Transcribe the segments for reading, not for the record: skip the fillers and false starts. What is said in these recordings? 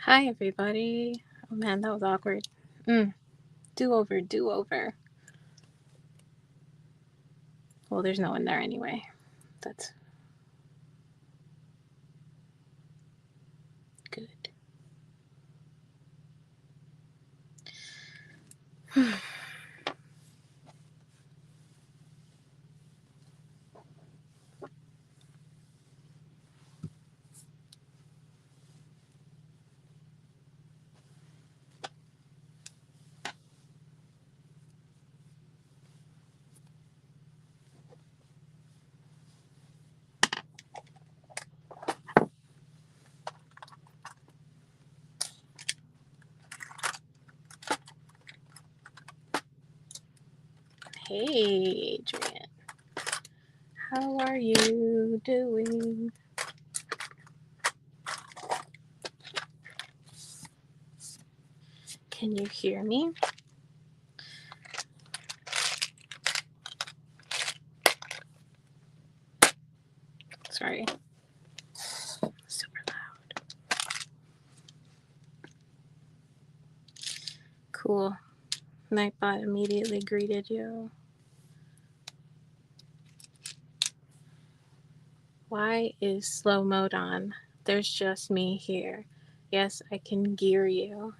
Hi, everybody. Oh man, that was awkward. Do over, do over. Well, there's no one there anyway. That's good. Hey, Adrian. How are you doing? Can you hear me? Sorry. Super loud. Cool. Nightbot immediately greeted you. Why is slow mode on? There's just me here. Yes, I can gear you.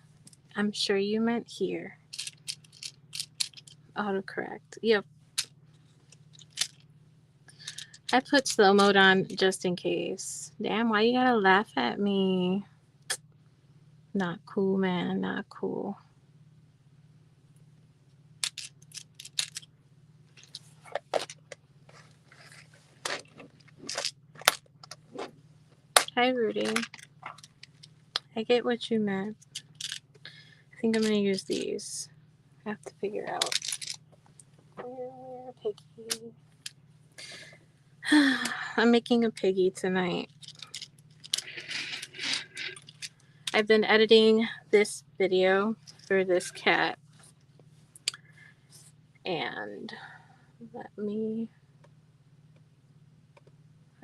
I'm sure you meant here. Autocorrect. Yep. I put slow mode on just in case. Damn, why you gotta laugh at me? Not cool, man. Not cool. Hi, Rudy. I get what you meant. I think I'm gonna use these. I have to figure out where piggy. I'm making a piggy tonight. I've been editing this video for this cat, and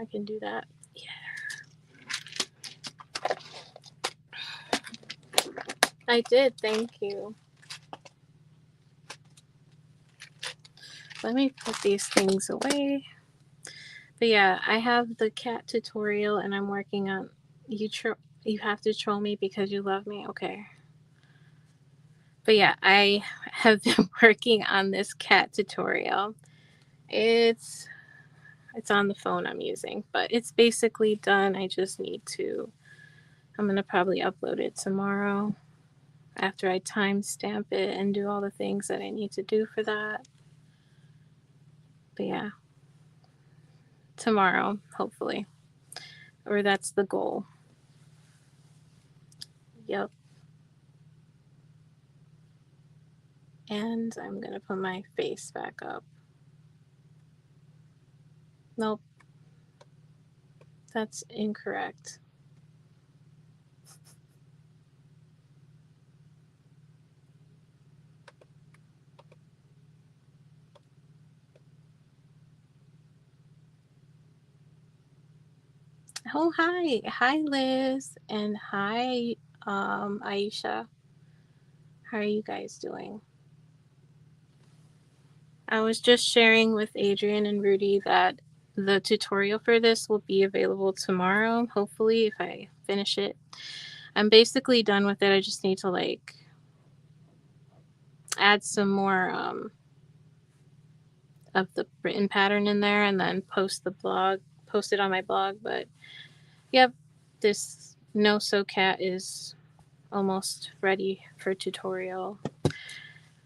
I can do that. Yeah. I did, thank you. Let me put these things away. But yeah, I have the cat tutorial and I'm working on you have to troll me because you love me. Okay. But yeah, I have been working on this cat tutorial. It's on the phone I'm using, but it's basically done. I'm going to probably upload it tomorrow after I timestamp it and do all the things that I need to do for that. But yeah, tomorrow, hopefully. Or that's the goal. Yep. And I'm going to put my face back up. Nope. That's incorrect. Oh, hi. Hi, Liz. And hi, Aisha. How are you guys doing? I was just sharing with Adrian and Rudy that the tutorial for this will be available tomorrow, hopefully, if I finish it. I'm basically done with it. I just need to add some more of the written pattern in there and then post it on my blog. But yep, this No So Cat is almost ready for tutorial.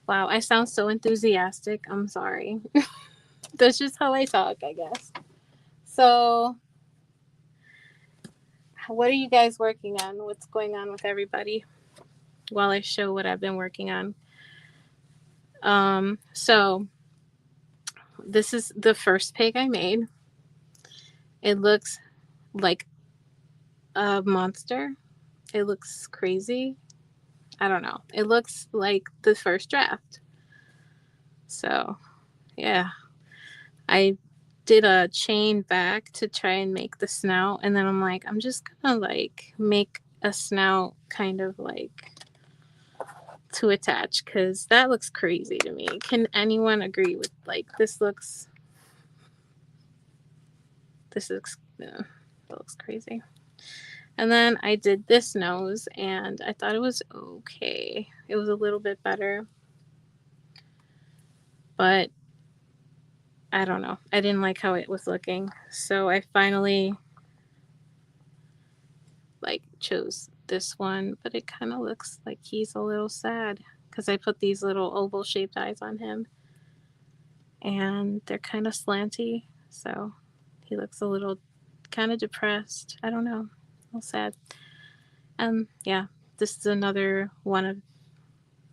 Wow, I sound so enthusiastic. I'm sorry. That's just how I talk, I guess. So, what are you guys working on? What's going on with everybody while I show what I've been working on? So this is the first pig I made. It looks like a monster. It looks crazy. I don't know. It looks like the first draft. So, yeah. I did a chain back to try and make the snout, and then I'm like, I'm just gonna make a snout kind of like to attach, because that looks crazy to me. Can anyone agree with, like, this looks that looks crazy. And then I did this nose, and I thought it was okay. It was a little bit better, but I don't know. I didn't like how it was looking. So I finally like chose this one, but it kind of looks like he's a little sad because I put these little oval shaped eyes on him, and they're kind of slanty. So he looks a little kind of depressed. I don't know. A little sad. Yeah, this is another one of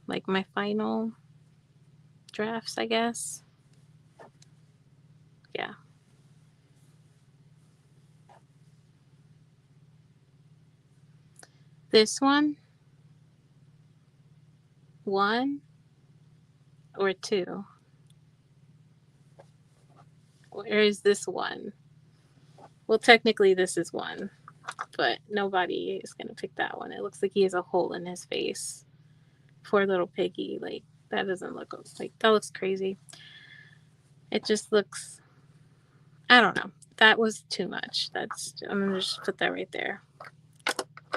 like my final drafts, I guess. Yeah. This one or two? Or is this one? Well, technically this is one, but nobody is going to pick that one. It looks like he has a hole in his face. Poor little piggy. Like, that doesn't look like, that looks crazy. It just looks, I don't know. That was too much. I'm going to just put that right there.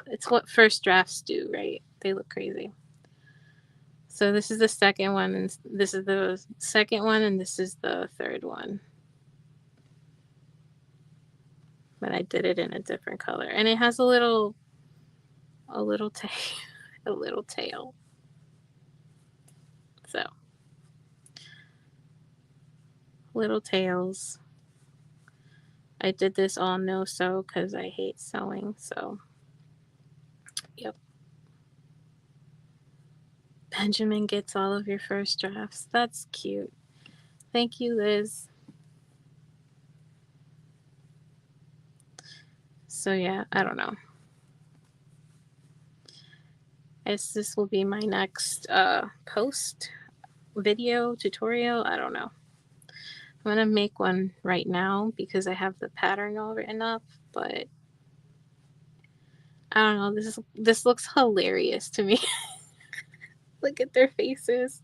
It's what first drafts do, right? They look crazy. So this is the second one, and this is the second one, and this is the third one. But I did it in a different color, and it has a little tail, a little tail. So little tails. I did this all no sew because I hate sewing. So, yep. Benjamin gets all of your first drafts. That's cute. Thank you, Liz. So yeah, I don't know. This will be my next post video tutorial. I don't know. I'm gonna make one right now because I have the pattern all written up, but I don't know. This looks hilarious to me. Look at their faces.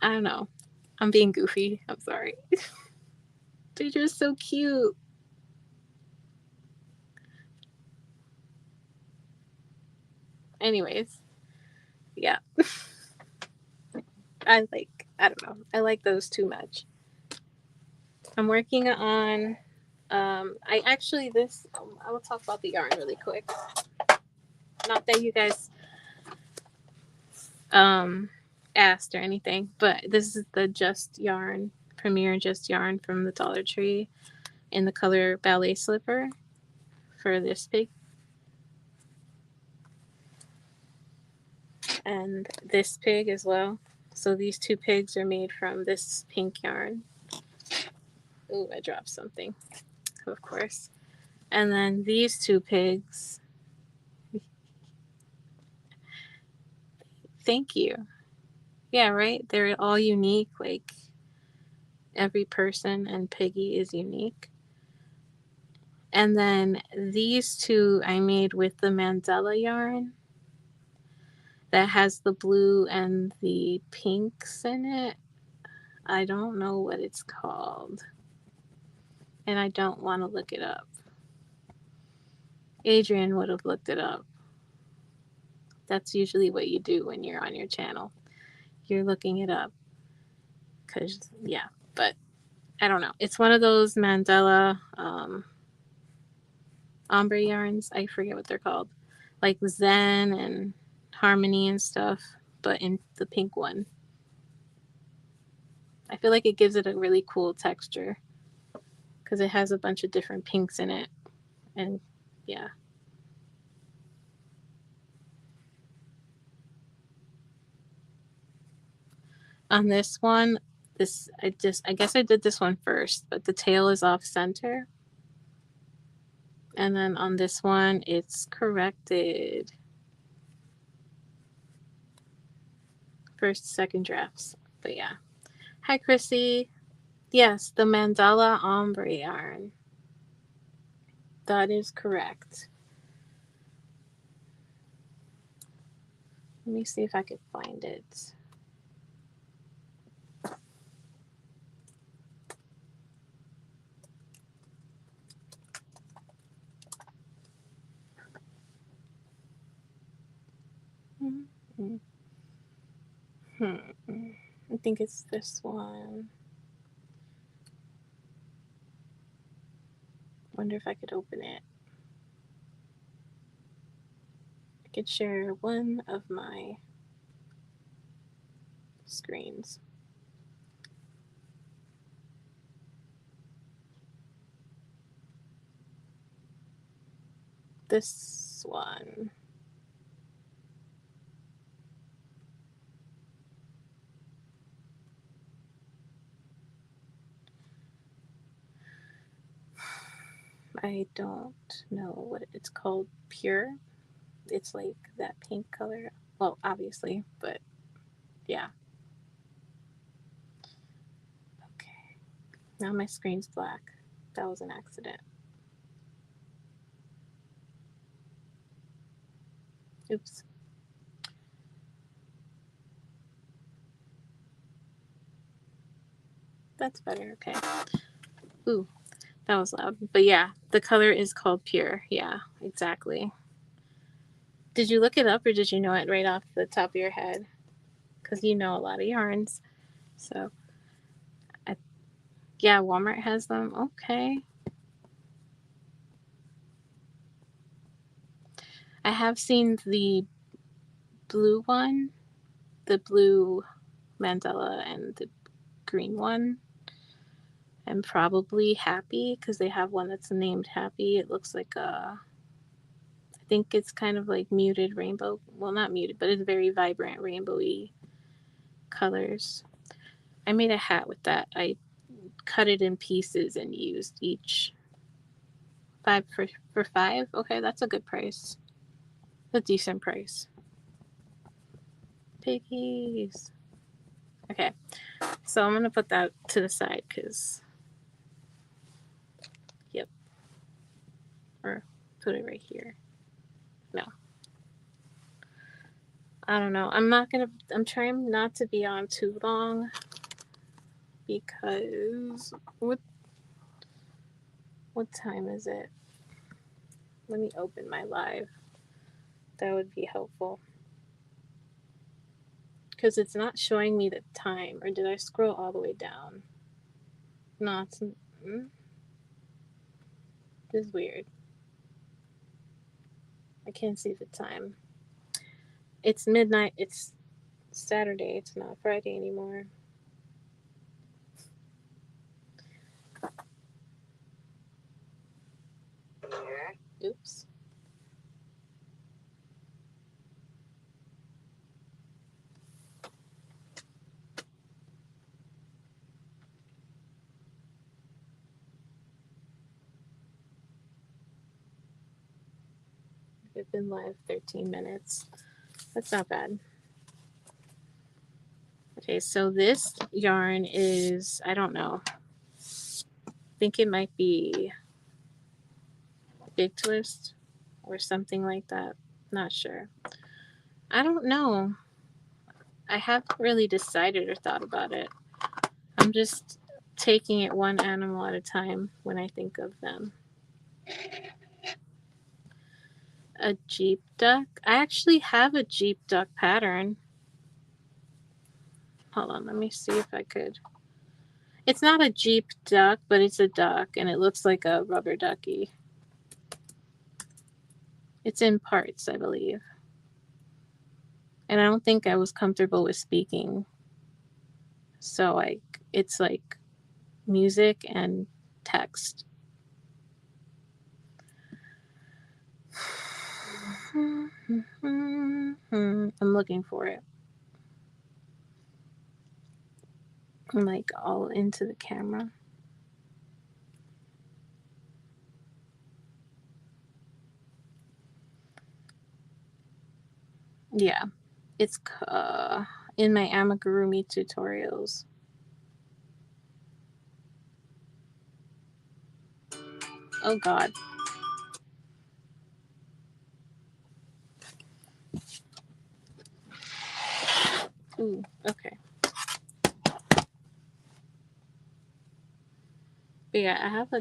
I don't know. I'm being goofy. I'm sorry. They're just so cute. Anyways, yeah. I don't know. I like those too much. I'm working on I actually I will talk about the yarn really quick. Not that you guys asked or anything, but this is the Just Yarn Premier Just Yarn from the Dollar Tree in the color Ballet Slipper for this pig. And this pig as well. So these two pigs are made from this pink yarn. Ooh, I dropped something, of course. And then these two pigs. Thank you. Yeah, right? They're all unique. Like, every person and piggy is unique. And then these two I made with the Mandela yarn that has the blue and the pinks in it. I don't know what it's called. And I don't want to look it up. Adrian would have looked it up. That's usually what you do when you're on your channel. You're looking it up. Because, yeah, but I don't know. It's one of those Mandela ombre yarns. I forget what they're called. Like Zen and Harmony and stuff, but in the pink one. I feel like it gives it a really cool texture because it has a bunch of different pinks in it. And yeah. On this one, I guess I did this one first, but the tail is off center. And then on this one, it's corrected. First, second drafts. But yeah. Hi, Chrissy. Yes, the mandala ombre yarn. That is correct. Let me see if I could find it. I think it's this one. Wonder if I could open it. I could share one of my screens. This one. I don't know what it's called. Pure. It's like that pink color. Well, obviously, but yeah. Okay. Now my screen's black. That was an accident. Oops. That's better. Okay. Ooh, that was loud. But yeah, the color is called Pure. Yeah, exactly. Did you look it up or did you know it right off the top of your head? Because you know a lot of yarns. So, yeah, Walmart has them. Okay. I have seen the blue one, the blue mandala, and the green one. And probably Happy because they have one that's named Happy. It looks like I think it's kind of like muted rainbow. Well, not muted, but it's very vibrant rainbowy colors. I made a hat with that. I cut it in pieces and used each 5 for 5. Okay, that's a good price. A decent price. Piggies. Okay, so I'm gonna put that to the side because, yep, or put it right here. No, I don't know. I'm trying not to be on too long because what time is it? Let me open my live. That would be helpful. Because it's not showing me the time. Or did I scroll all the way down? No, it's... This is weird. I can't see the time. It's midnight. It's Saturday. It's not Friday anymore. Oops. I've been live 13 minutes. That's not bad. Okay, so this yarn is, I don't know. I think it might be Big Twist or something like that. Not sure. I don't know. I haven't really decided or thought about it. I'm just taking it one animal at a time when I think of them. A Jeep duck? I actually have a Jeep duck pattern. Hold on, let me see if I could. It's not a Jeep duck, but it's a duck, and it looks like a rubber ducky. It's in parts, I believe. And I don't think I was comfortable with speaking. So it's like music and text. I'm looking for it. I'm like all into the camera. Yeah, it's in my amigurumi tutorials. Oh God. Ooh, okay. But yeah, I have a,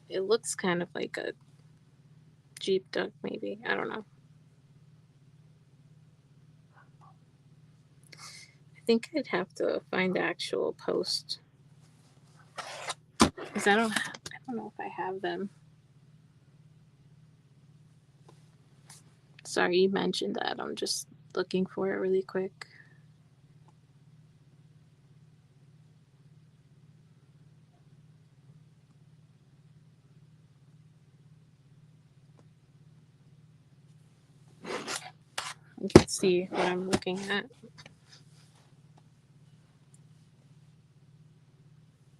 it looks kind of like a Jeep duck maybe. I don't know. I think I'd have to find the actual post. Because I don't know if I have them. Sorry you mentioned that. I'm just looking for it really quick. You can see what I'm looking at.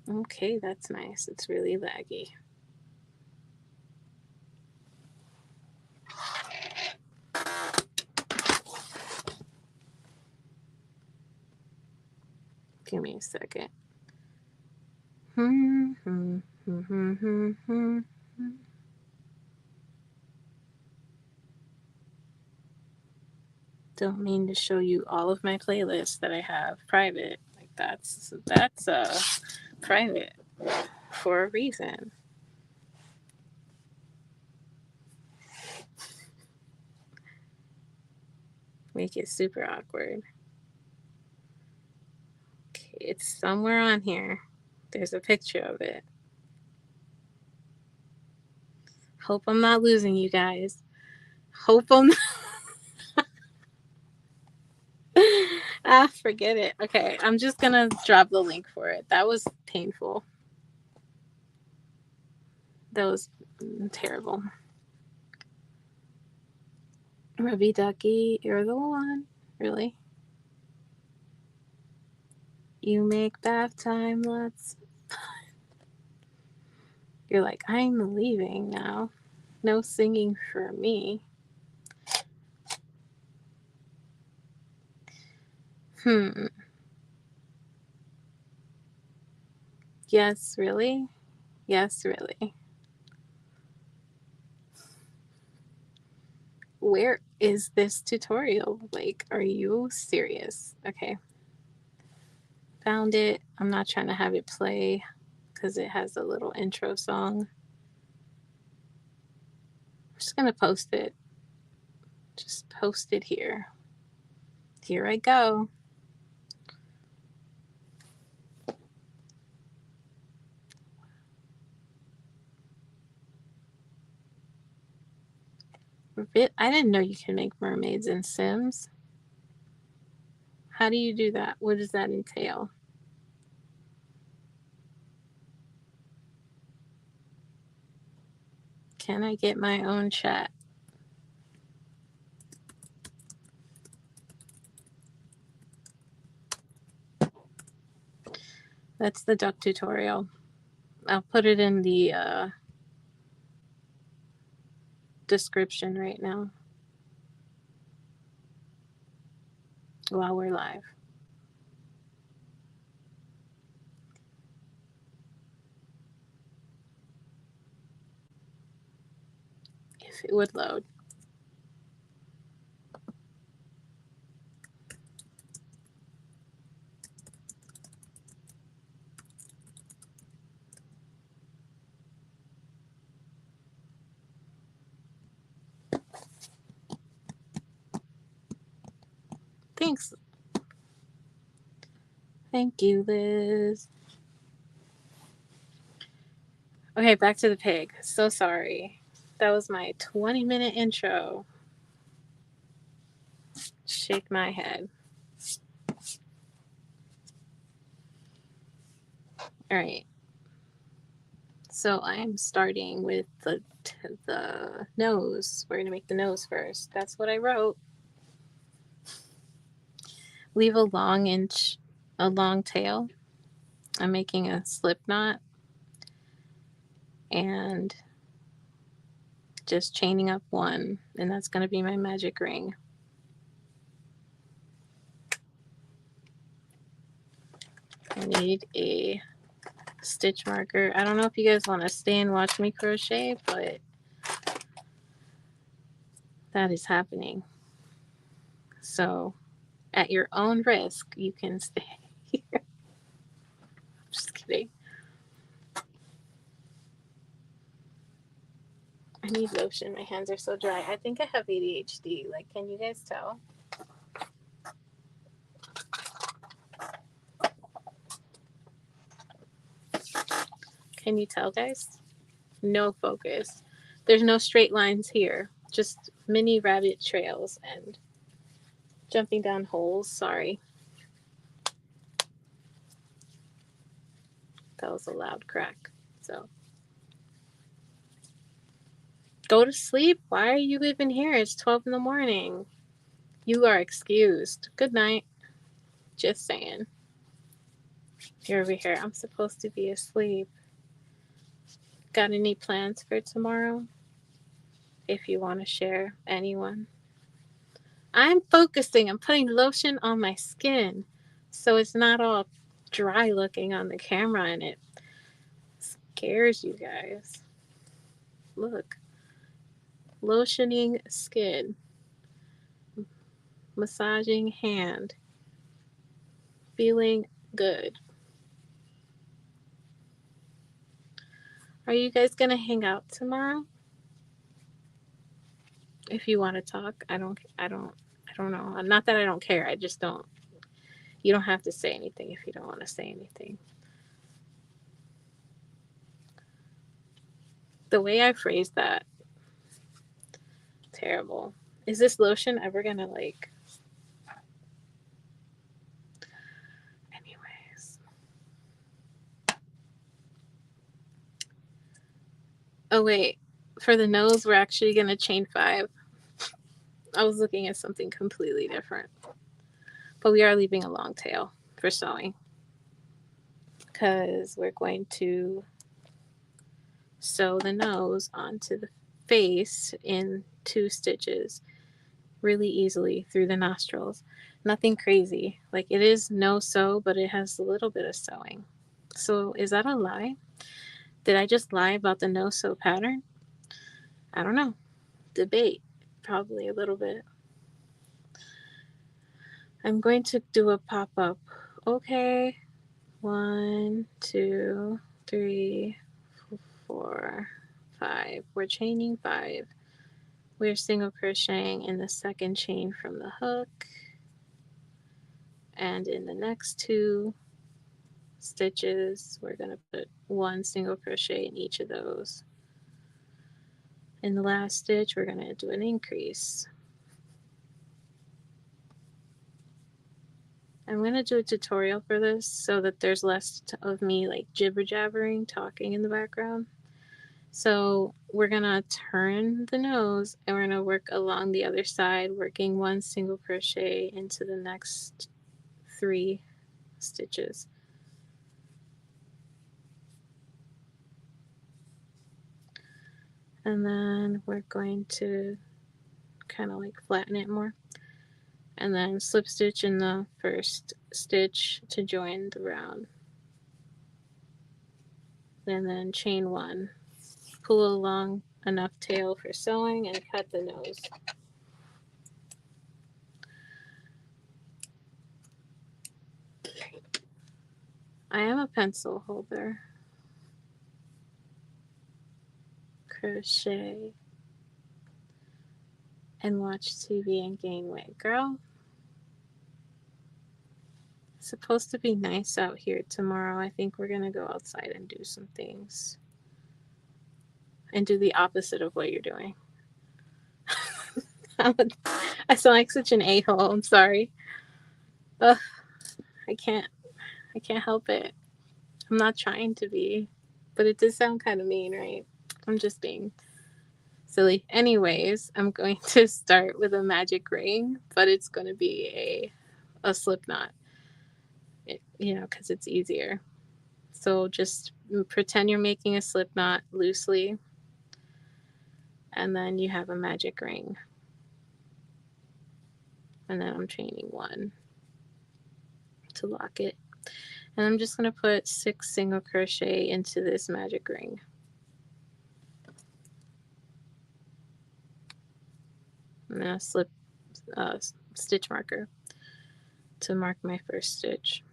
Okay, that's nice. It's really laggy. Give me a second. Don't mean to show you all of my playlists that I have private. Like that's private for a reason. Make it super awkward. Okay, it's somewhere on here. There's a picture of it. Hope I'm not losing you guys. Hope I'm not. Forget it. Okay, I'm just gonna drop the link for it. That was painful. That was terrible. Rubby Ducky, you're the one. Really? You make bath time lots. You're like, I'm leaving now. No singing for me. Yes, really? Yes, really. Where is this tutorial? Like, are you serious? Okay. Found it. I'm not trying to have it play because it has a little intro song. I'm just going to post it. Just post it here. Here I go. I didn't know you can make mermaids in Sims. How do you do that? What does that entail? Can I get my own chat? That's the duck tutorial. I'll put it in the description right now while we're live. If it would load. Thanks. Thank you, Liz. Okay, back to the pig. So sorry. That was my 20-minute intro. Shake my head. All right. So I'm starting with the nose. We're going to make the nose first. That's what I wrote. Leave a long tail. I'm making a slip knot and just chaining up one, and that's going to be my magic ring. I need a stitch marker. I don't know if you guys want to stay and watch me crochet, but that is happening. So at your own risk, you can stay here. Just kidding. I need lotion. My hands are so dry. I think I have ADHD. Like, can you guys tell? Can you tell, guys? No focus. There's no straight lines here. Just mini rabbit trails and jumping down holes. Sorry. That was a loud crack. So go to sleep. Why are you even here? It's 12 in the morning. You are excused. Good night. Just saying. You're over here. I'm supposed to be asleep. Got any plans for tomorrow? If you want to share, anyone. I'm focusing. I'm putting lotion on my skin so it's not all dry looking on the camera and it scares you guys. Look. Lotioning skin. Massaging hand. Feeling good. Are you guys gonna hang out tomorrow? If you want to talk, I don't know. Not that I don't care. I just don't. You don't have to say anything if you don't want to say anything. The way I phrased that, terrible. Is this lotion ever gonna like? Anyways. Oh wait, for the nose, we're actually gonna chain 5. I was looking at something completely different. But we are leaving a long tail for sewing. Because we're going to sew the nose onto the face in 2 stitches really easily through the nostrils. Nothing crazy. Like it is no sew, but it has a little bit of sewing. So is that a lie? Did I just lie about the no sew pattern? I don't know. Debate. Probably a little bit. I'm going to do a pop-up. Okay. 1, 2, 3, 4, 5. We're chaining 5. We're single crocheting in the second chain from the hook. And in the next 2 stitches, we're going to put 1 single crochet in each of those. In the last stitch, we're going to do an increase. I'm going to do a tutorial for this so that there's less of me like jibber jabbering talking in the background. So we're going to turn the nose and we're going to work along the other side, working 1 single crochet into the next 3 stitches. And then we're going to kind of like flatten it more. And then slip stitch in the first stitch to join the round. And then chain 1. Pull along enough tail for sewing and cut the nose. I am a pencil holder. Crochet and watch TV and gain weight. Girl, it's supposed to be nice out here tomorrow. I think we're gonna go outside and do some things. And do the opposite of what you're doing. I sound like such an a-hole. I'm sorry. Ugh, I can't help it. I'm not trying to be, but it does sound kind of mean, right? I'm just being silly. Anyways, I'm going to start with a magic ring, but it's going to be a slip knot, because it's easier. So just pretend you're making a slip knot loosely, and then you have a magic ring. And then I'm chaining 1 to lock it. And I'm just going to put 6 single crochet into this magic ring. I'm going to slip stitch marker to mark my first stitch.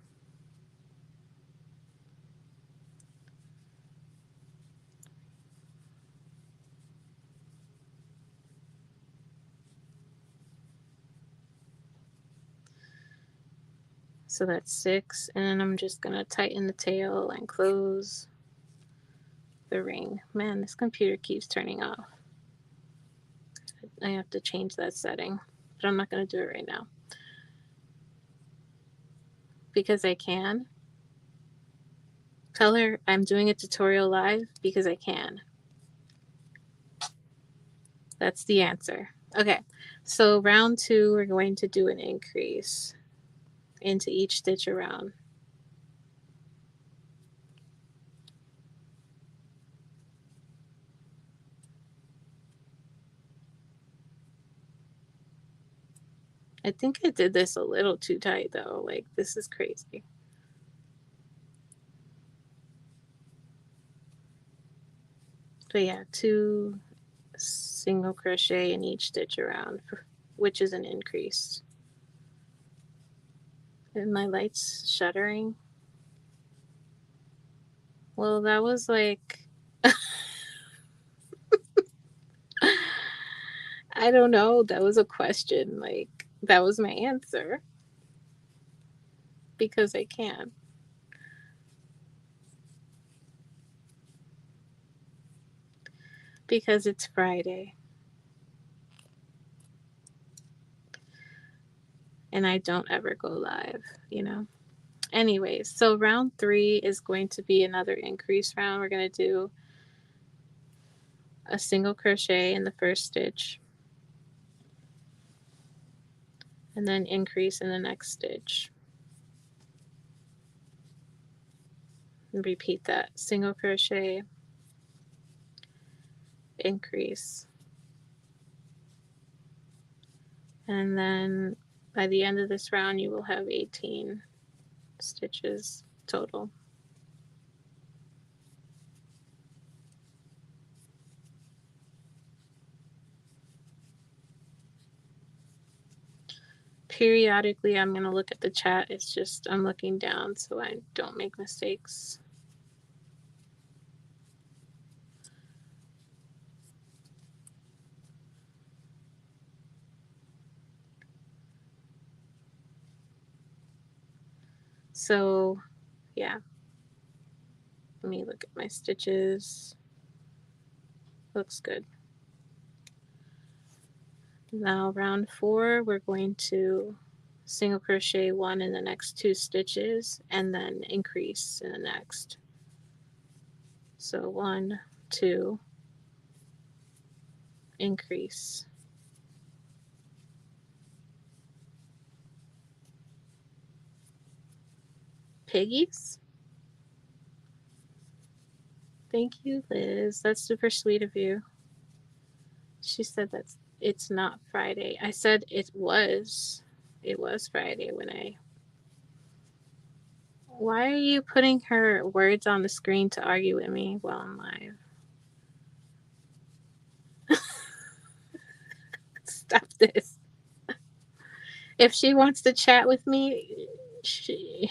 So that's 6, and then I'm just going to tighten the tail and close the ring. Man, this computer keeps turning off. I have to change that setting, but I'm not going to do it right now. Because I can. Tell her I'm doing a tutorial live because I can. That's the answer. Okay, so round 2, we're going to do an increase into each stitch around. I think I did this a little too tight though. Like, this is crazy. But yeah, 2 single crochet in each stitch around, which is an increase. And my light's shuddering. Well, that was like I don't know. That was a question. Like, that was my answer. Because I can. Because it's Friday. And I don't ever go live, you know? Anyways, so round 3 is going to be another increase round. We're going to do a single crochet in the first stitch. And then increase in the next stitch. And repeat that. Single crochet, increase. And then by the end of this round, you will have 18 stitches total. Periodically, I'm going to look at the chat. It's just I'm looking down so I don't make mistakes. So, yeah. Let me look at my stitches. Looks good. Now, round 4, we're going to single crochet 1 in the next 2 stitches and then increase in the next. So 1, 2, increase. Piggies? Thank you, Liz. That's super sweet of you. She said it's not Friday. I said it was. It was Friday when I... Why are you putting her words on the screen to argue with me while I'm live? Stop this. If she wants to chat with me, she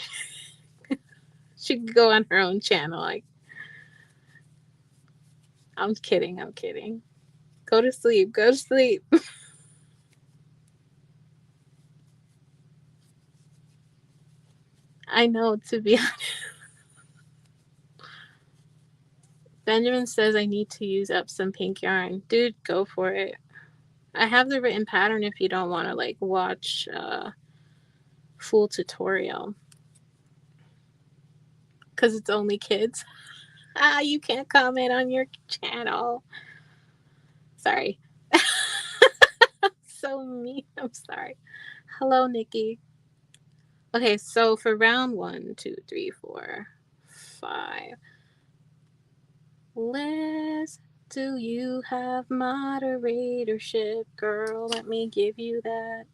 can go on her own channel. Like, I'm kidding. I'm kidding. Go to sleep. Go to sleep. I know, to be honest. Benjamin says I need to use up some pink yarn. Dude, go for it. I have the written pattern if you don't want to like watch full tutorial. Because it's only kids. You can't comment on your channel. Sorry. So mean. I'm sorry. Hello, Nikki. Okay, so for round 1, 2, 3, 4, 5. Liz, do you have moderatorship, girl? Let me give you that.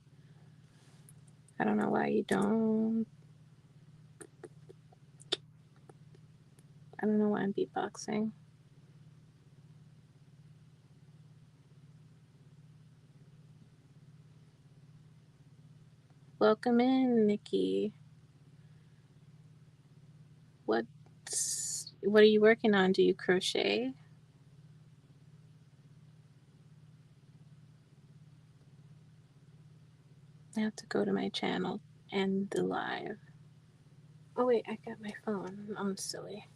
I don't know why you don't. I don't know why I'm beatboxing. Welcome in, Nikki. What are you working on? Do you crochet? I have to go to my channel and the live. Oh wait, I got my phone. I'm silly.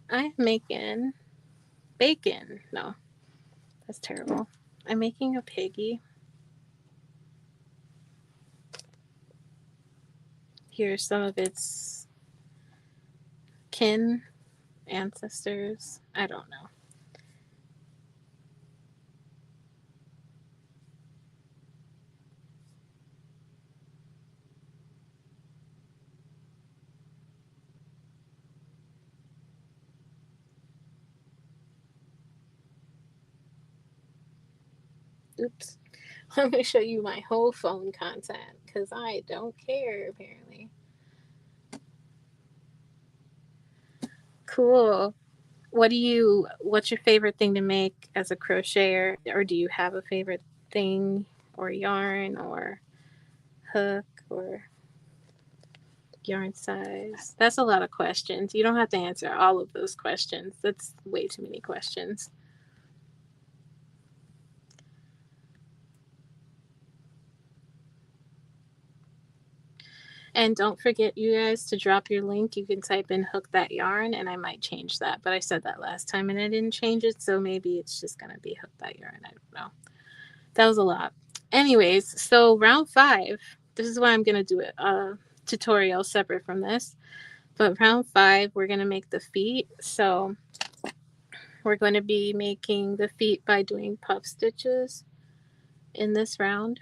I'm making bacon. No, that's terrible. I'm making a piggy. Here's some of its kin, ancestors. I don't know. Oops. I'm going to show you my whole phone content because I don't care, apparently. Cool. What's your favorite thing to make as a crocheter? Or do you have a favorite thing or yarn or hook or yarn size? That's a lot of questions. You don't have to answer all of those questions. That's way too many questions. And don't forget, you guys, to drop your link. You can type in hook that yarn, and I might change that. But I said that last time, and I didn't change it, so maybe it's just going to be hook that yarn. I don't know. That was a lot. Anyways, so round 5, this is why I'm going to do a tutorial separate from this. But round 5, we're going to make the feet. So we're going to be making the feet by doing puff stitches in this round.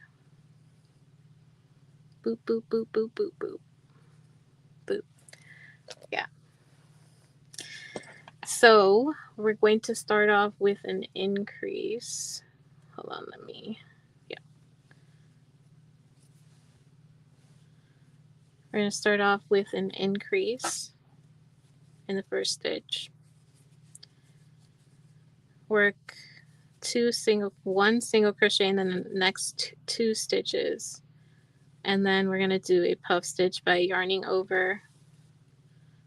Boop, boop, boop, boop, boop, boop. Boop. Yeah. So we're going to start off with an increase. Hold on, yeah. We're going to start off with an increase in the first stitch. Work one single crochet and then the next 2 stitches. And then we're going to do a puff stitch by yarning over.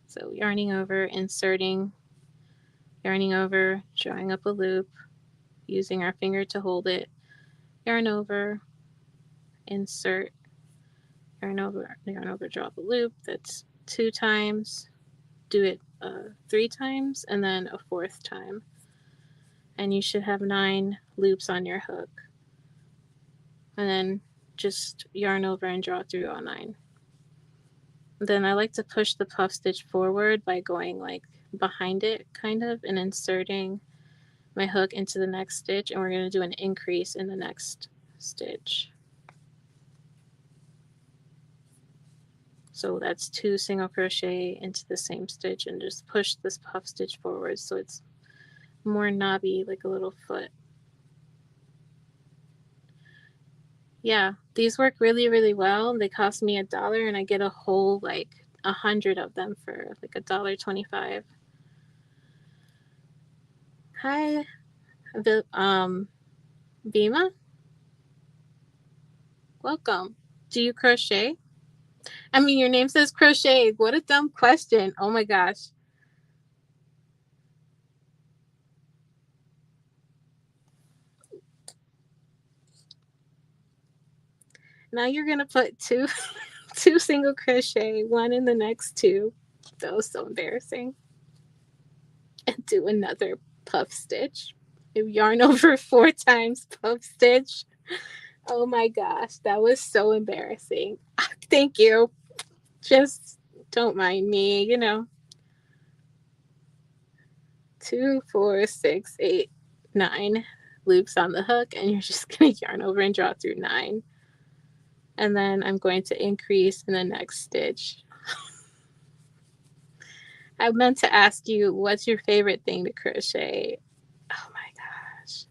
So yarning over, inserting, yarning over, drawing up a loop, using our finger to hold it, yarn over, insert, yarn over, draw up a loop. That's 2 times. Do it 3 times and then a 4th time. And you should have 9 loops on your hook. And then just yarn over and draw through all 9. Then I like to push the puff stitch forward by going like behind it kind of and inserting my hook into the next stitch, and we're going to do an increase in the next stitch. So that's 2 single crochet into the same stitch and just push this puff stitch forward so it's more knobby, like a little foot. Yeah, these work really, really well. They cost me $1 and I get a whole like 100 of them for like $1.25. Hi, Bima. Welcome. Do you crochet? I mean, your name says crochet. What a dumb question. Oh my gosh. Now you're gonna put two single crochet, 1 in the next 2. That was so embarrassing. And do another puff stitch. Yarn over 4 times, puff stitch. Oh my gosh, that was so embarrassing. Thank you. Just don't mind me, 2, 4, 6, 8, 9 loops on the hook, and you're just gonna yarn over and draw through 9. And then I'm going to increase in the next stitch. I meant to ask you, what's your favorite thing to crochet? Oh my gosh.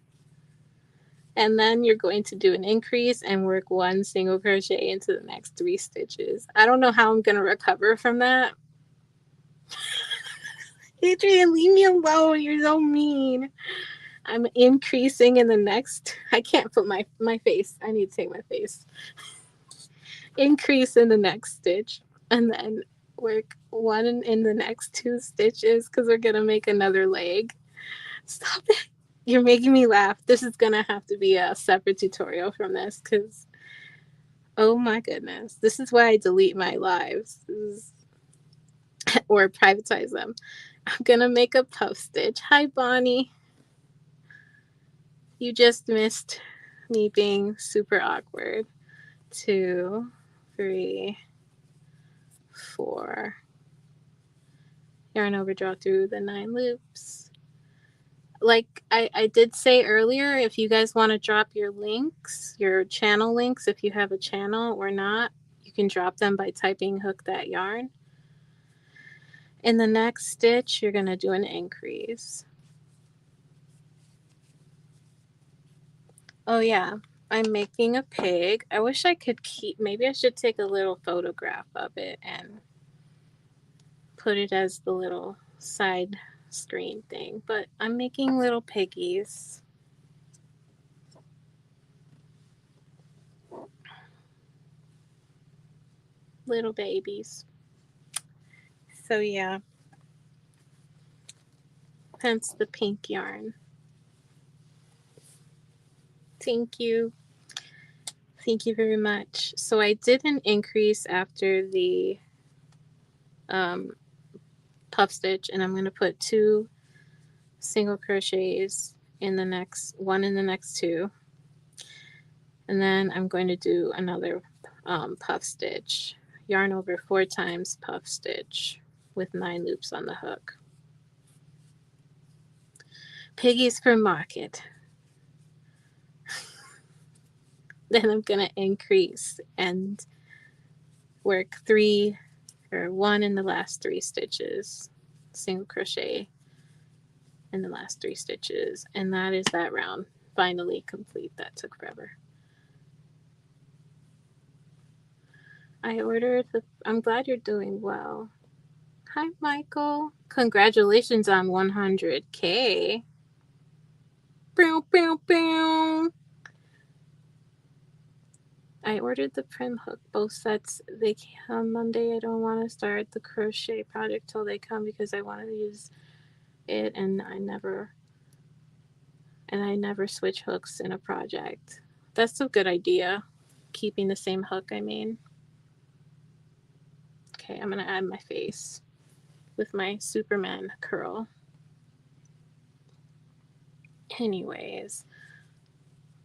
And then you're going to do an increase and work 1 single crochet into the next 3 stitches. I don't know how I'm going to recover from that. Adrian, leave me alone. You're so mean. I'm increasing in the next. I can't put my face. I need to take my face. Increase in the next stitch, and then work one in the next 2 stitches because we're gonna make another leg. Stop it. You're making me laugh. This is gonna have to be a separate tutorial from this because, oh my goodness, this is why I delete my lives or privatize them. I'm gonna make a puff stitch. Hi, Bonnie. You just missed me being super awkward. 2, 3, 4. Yarn over, draw through the 9 loops. Like I did say earlier, if you guys want to drop your links, your channel links, if you have a channel or not, you can drop them by typing hook that yarn. In the next stitch, you're going to do an increase. Oh yeah, I'm making a pig. I wish I could keep, maybe I should take a little photograph of it and put it as the little side screen thing, but I'm making little piggies. Little babies. So yeah, hence the pink yarn. Thank you. Thank you very much. So I did an increase after the puff stitch, and I'm going to put 2 single crochets in the next, one in the next 2. And then I'm going to do another puff stitch. Yarn over 4 times puff stitch with 9 loops on the hook. Piggies for market. Then I'm going to increase and work 3 or 1 in the last 3 stitches, single crochet in the last 3 stitches, and that is that round finally complete. That took forever. I ordered the, I'm glad you're doing well. Hi, Michael. Congratulations on 100K. Bow, bow, bow. I ordered the prim hook, both sets. They come Monday. I don't want to start the crochet project till they come because I want to use it, and I never switch hooks in a project. That's a good idea. Keeping the same hook, I mean. Okay, I'm gonna add my face with my Superman curl. Anyways,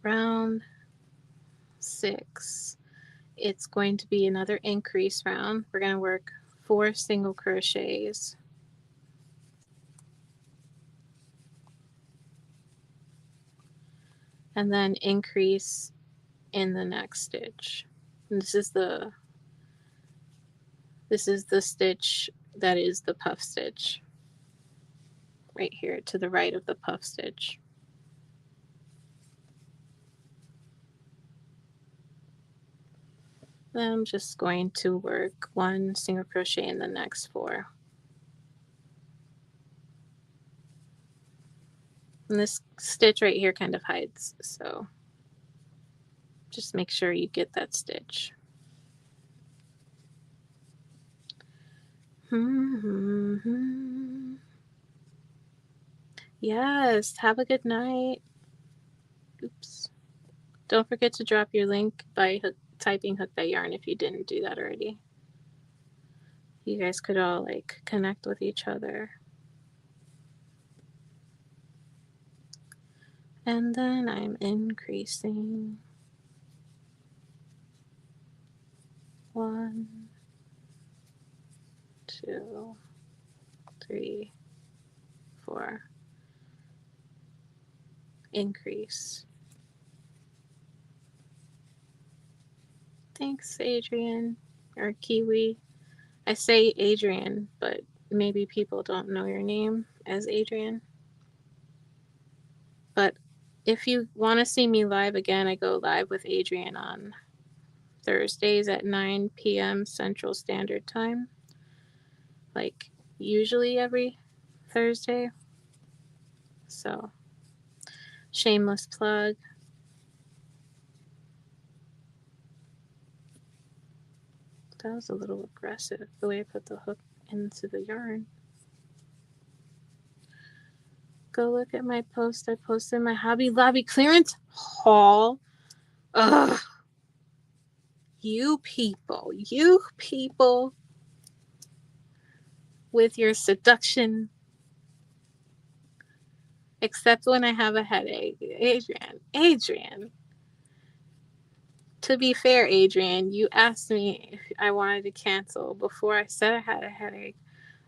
round 6, it's going to be another increase round. We're going to work 4 single crochets. And then increase in the next stitch. And this is the stitch that is the puff stitch. Right here to the right of the puff stitch. Then I'm just going to work 1 single crochet in the next 4. And this stitch right here kind of hides, so just make sure you get that stitch. Yes, have a good night. Oops. Don't forget to drop your link by typing hook that yarn if you didn't do that already. You guys could all like connect with each other. And then I'm increasing 1, 2, 3, 4. Increase. Thanks, Adrian, or Kiwi. I say Adrian, but maybe people don't know your name as Adrian. But if you want to see me live again, I go live with Adrian on Thursdays at 9 p.m. Central Standard Time. Like usually every Thursday. So, shameless plug. That was a little aggressive, the way I put the hook into the yarn. Go look at my post. I posted my Hobby Lobby clearance haul. Ugh. You people with your seduction. Except when I have a headache. Adrian. To be fair, Adrian, you asked me if I wanted to cancel before I said I had a headache.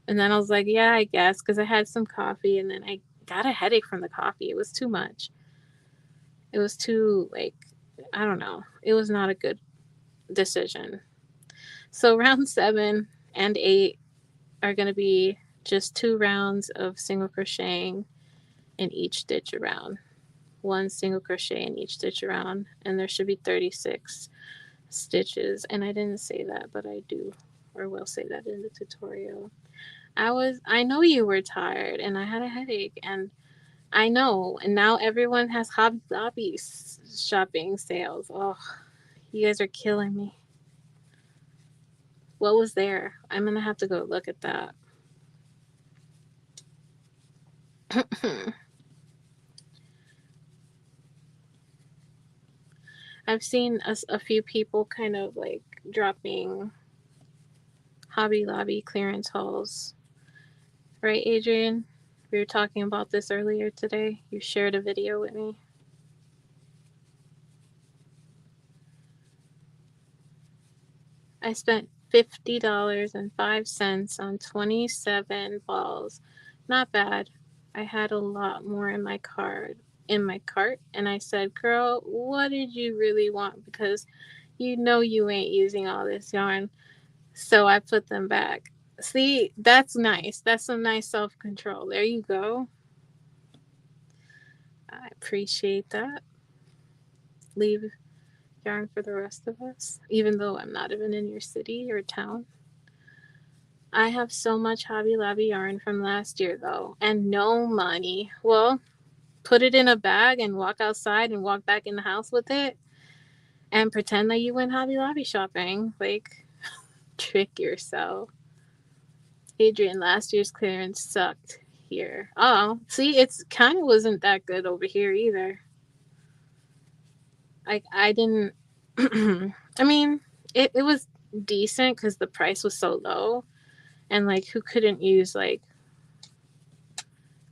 And then I was like, yeah, I guess, because I had some coffee, and then I got a headache from the coffee. It was too much. It was too, like, I don't know. It was not a good decision. So round 7 and 8 are going to be just 2 rounds of single crocheting in each stitch around. 1 single crochet in each stitch around, and there should be 36 stitches. And I didn't say that, but I do, or will say that in the tutorial. I know you were tired, and I had a headache, and I know, and now everyone has Hobby Lobby shopping sales. Oh, you guys are killing me. What was there? I'm gonna have to go look at that. I've seen a few people kind of like dropping Hobby Lobby clearance hauls. Right, Adrian? We were talking about this earlier today. You shared a video with me. I spent $50.05 on 27 balls. Not bad. I had a lot more in my cart, and I said, girl, what did you really want? Because you know you ain't using all this yarn. So I put them back. See, that's nice. That's some nice self-control. There you go. I appreciate that. Leave yarn for the rest of us, even though I'm not even in your city or town. I have so much Hobby Lobby yarn from last year, though, and no money. Well, put it in a bag and walk outside and walk back in the house with it and pretend that you went Hobby Lobby shopping. Like, trick yourself. Adrian, last year's clearance sucked here. Oh, see, it's kind of wasn't that good over here either. I didn't. I mean, it was decent because the price was so low, and like who couldn't use like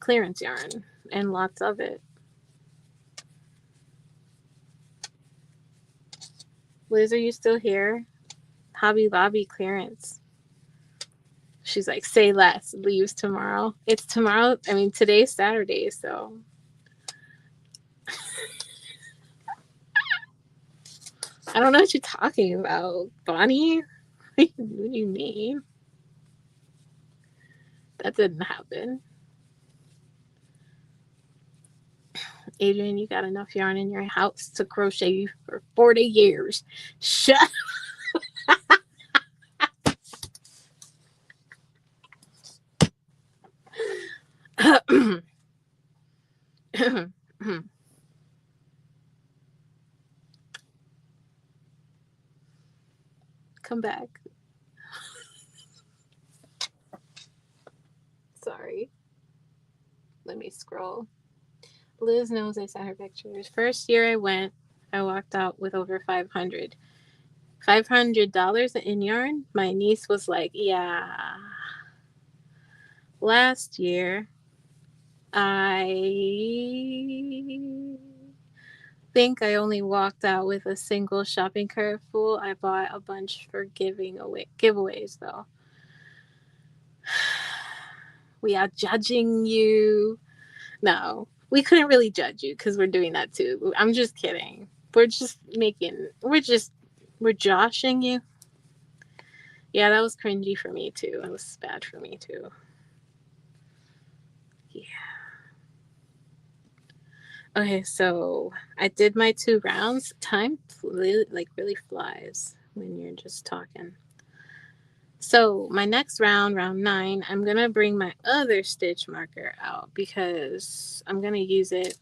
clearance yarn and lots of it. Liz, are you still here? Hobby Lobby clearance. She's like, say less. Leaves tomorrow. It's tomorrow. I mean, today's Saturday, so. I don't know what you're talking about, Bonnie. What do you mean? That didn't happen. Adrian, you got enough yarn in your house to crochet for 40 years. Shut up. Come back. Sorry. Let me scroll. Liz knows I sent her pictures. First year I went, I walked out with over $500 in yarn. My niece was like, yeah. Last year, I think I only walked out with a single shopping cart full. I bought a bunch for giveaways though. We are judging you. No, we couldn't really judge you because we're doing that too. I'm just kidding. We're joshing you. Yeah, that was cringy for me too. It was bad for me too. Yeah. Okay, so I did my 2 rounds. Time really flies when you're just talking. So my next round, round 9, I'm going to bring my other stitch marker out because I'm going to use it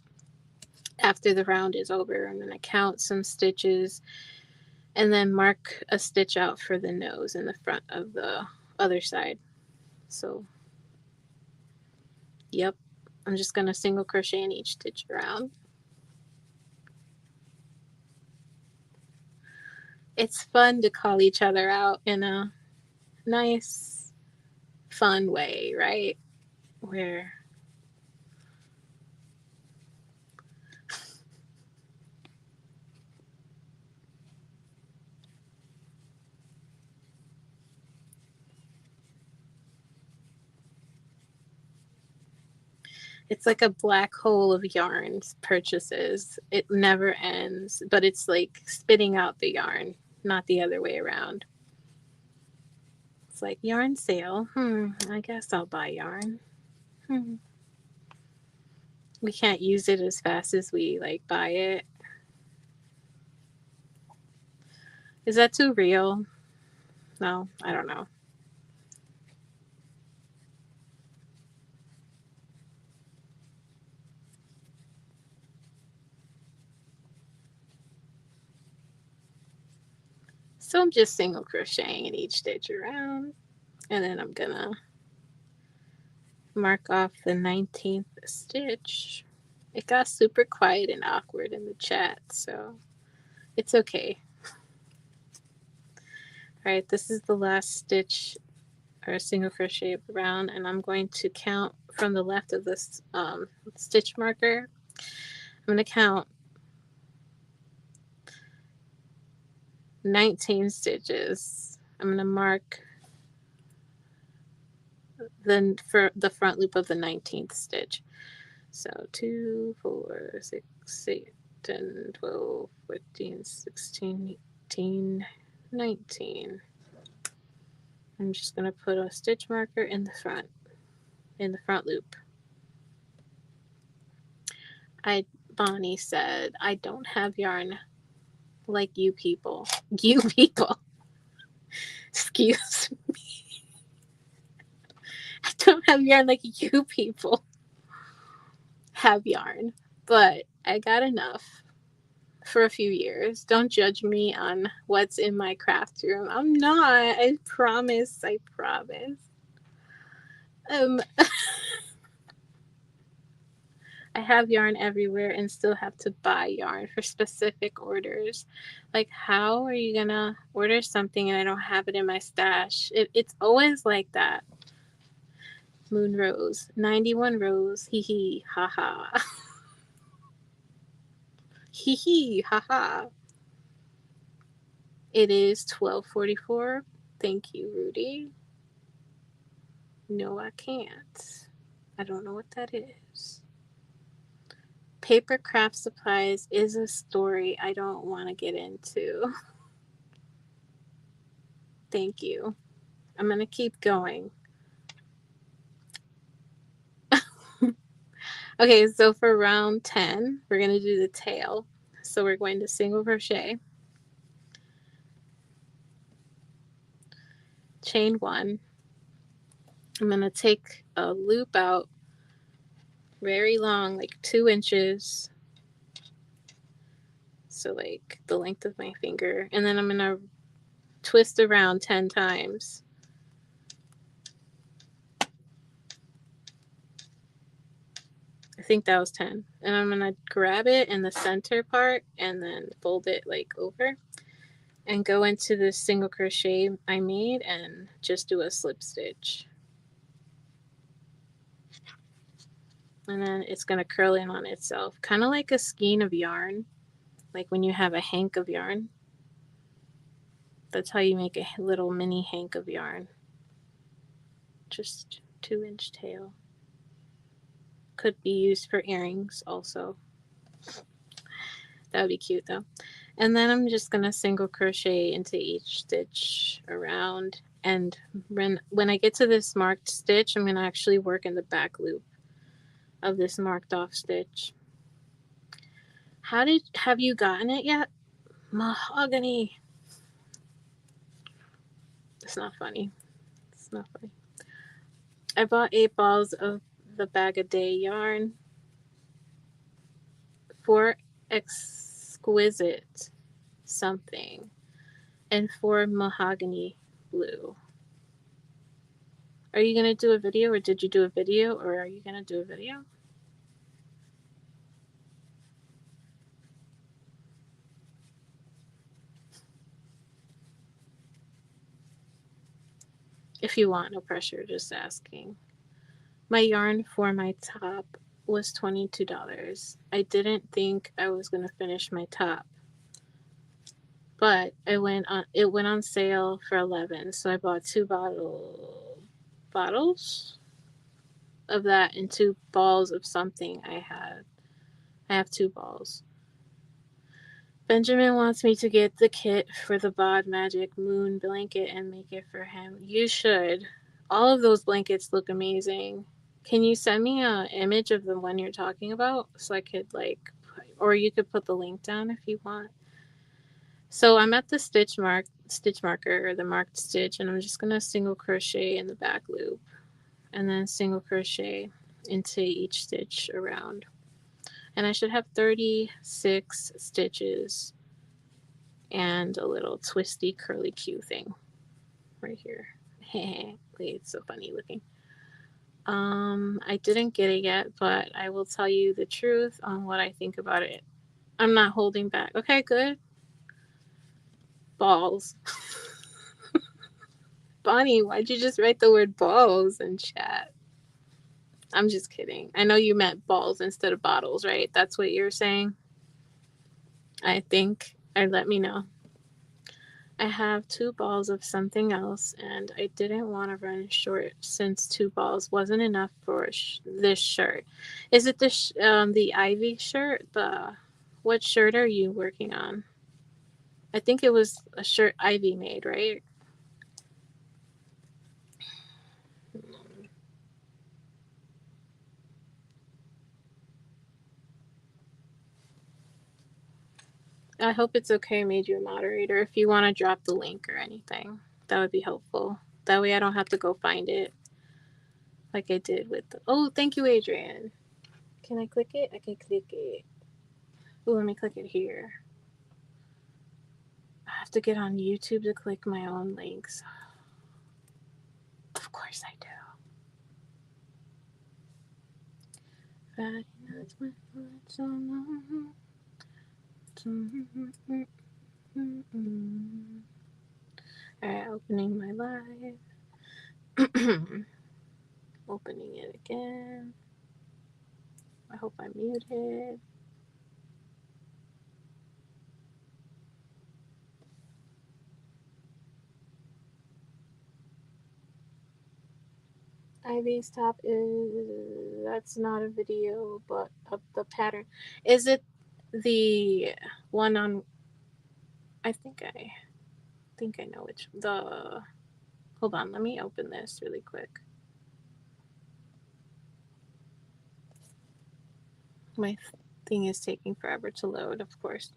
after the round is over. I'm going to count some stitches and then mark a stitch out for the nose in the front of the other side. So, yep, I'm just going to single crochet in each stitch around. It's fun to call each other out in a nice, fun way, right? Where it's like a black hole of yarn purchases. It never ends, but it's like spitting out the yarn, not the other way around. It's like yarn sale. I guess I'll buy yarn. We can't use it as fast as we like buy it. Is that too real? No, I don't know. So I'm just single crocheting in each stitch around, and then I'm gonna mark off the 19th stitch. It got super quiet and awkward in the chat, so it's okay. All right, this is the last stitch or single crochet of the round, and I'm going to count from the left of this stitch marker. I'm going to count 19 stitches. I'm going to mark then for the front loop of the 19th stitch. So 2, 4, 6, 8, 10, 12, 15, 16, 18, 19. I'm just going to put a stitch marker in the front loop. Bonnie said, I don't have yarn like you people. You people. Excuse me. I don't have yarn like you people have yarn, but I got enough for a few years. Don't judge me on what's in my craft room. I'm not. I promise. I promise. I have yarn everywhere and still have to buy yarn for specific orders. Like, how are you gonna order something and I don't have it in my stash? It's always like that. Moon Rose, 91 Rose, hee hee, ha ha. Hee hee, ha ha. It is 12:44. Thank you, Rudy. No, I can't. I don't know what that is. Paper craft supplies is a story I don't want to get into. Thank you. I'm going to keep going. Okay, so for round 10, we're going to do the tail. So we're going to single crochet, chain 1. I'm going to take a loop out very long, like 2 inches. So like the length of my finger. And then I'm going to twist around 10 times. I think that was 10. And I'm going to grab it in the center part and then fold it like over and go into the single crochet I made and just do a slip stitch. And then it's going to curl in on itself, kind of like a skein of yarn, like when you have a hank of yarn. That's how you make a little mini hank of yarn. Just 2-inch tail. Could be used for earrings also. That would be cute though. And then I'm just going to single crochet into each stitch around. And when I get to this marked stitch, I'm going to actually work in the back loop of this marked off stitch. Have you gotten it yet? Mahogany. It's not funny. It's not funny. I bought 8 balls of the bag a day yarn for exquisite something and for mahogany blue. Are you gonna do a video, or did you do a video, or are you gonna do a video? If you want, no pressure, just asking. My yarn for my top was $22. I didn't think I was gonna finish my top, but it went on sale for 11, so I bought 2 bottles of that and 2 balls of something I had. I have 2 balls. Benjamin wants me to get the kit for the Bod Magic Moon blanket and make it for him. You should. All of those blankets look amazing. Can you send me an image of the one you're talking about so I could or you could put the link down if you want. So I'm at the stitch marker, or the marked stitch, and I'm just gonna single crochet in the back loop and then single crochet into each stitch around. And I should have 36 stitches and a little twisty curly Q thing right here. Wait, it's so funny looking. I didn't get it yet, but I will tell you the truth on what I think about it. I'm not holding back. Okay, good. Balls. Bonnie, why'd you just write the word balls in chat? I'm just kidding. I know you meant balls instead of bottles, right? That's what you're saying? I think. Or let me know. I have 2 balls of something else, and I didn't want to run short since 2 balls wasn't enough for this shirt. Is it the Ivy shirt? What shirt are you working on? I think it was a shirt Ivy made, right? I hope it's okay I made you a moderator. If you want to drop the link or anything, that would be helpful. That way I don't have to go find it like I did with oh, thank you, Adrian. Can I click it? I can click it. Oh, let me click it here. I have to get on YouTube to click my own links. Of course I do. Friday nights when it's on. Alright, opening my live. Opening it again. I hope I'm muted. Ivy's top is, that's not a video, but the pattern. Is it the one on, I think I know which, hold on, let me open this really quick. My thing is taking forever to load, of course.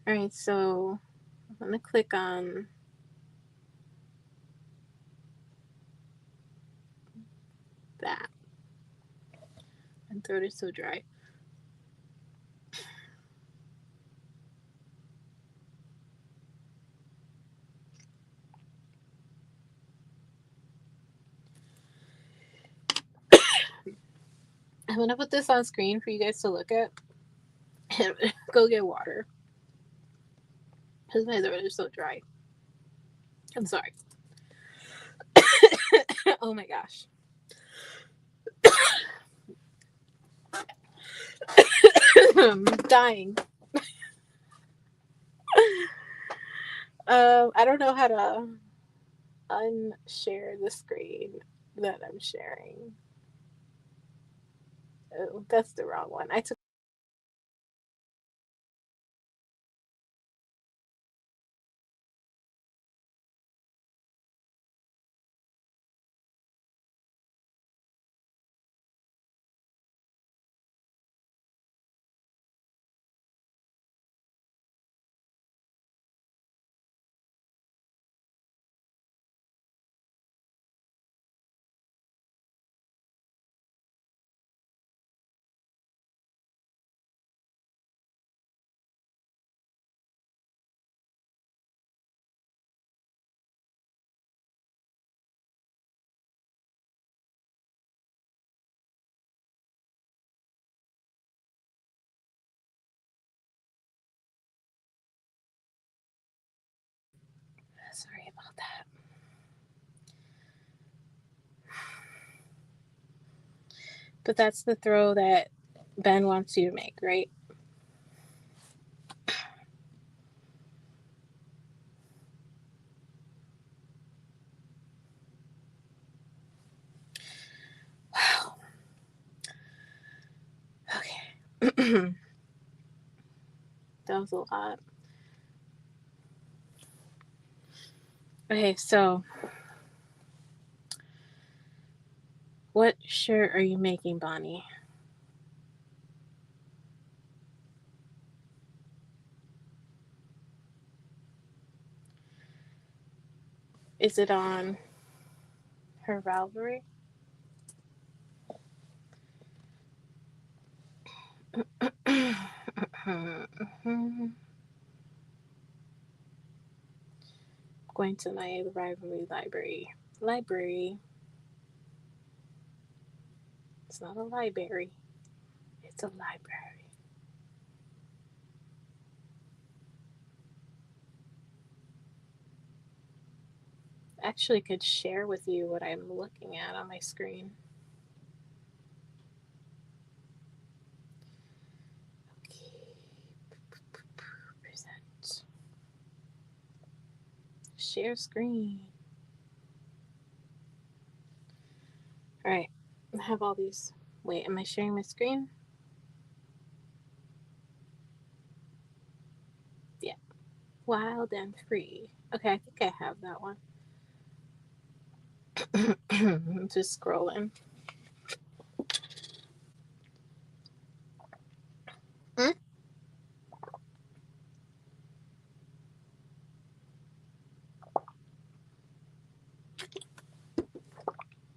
Alright, so I'm gonna click on that. My throat is so dry. I'm gonna put this on screen for you guys to look at. Go get water. Because my throat is so dry. I'm sorry. Oh my gosh. I'm dying. I don't know how to unshare the screen that I'm sharing. Oh, that's the wrong one. I took about that. But that's the throw that Ben wants you to make, right? Wow. Okay. That was a lot. Okay, so what shirt are you making, Bonnie? Is it on her Ravelry? Going to my Ravelry library. It's not a library. It's a library. Actually could share with you what I'm looking at on my screen. Okay. Present. Share screen. All right. I have all these. Wait, am I sharing my screen? Yeah. Wild and free. Okay, I think I have that one. Just scrolling. Hmm?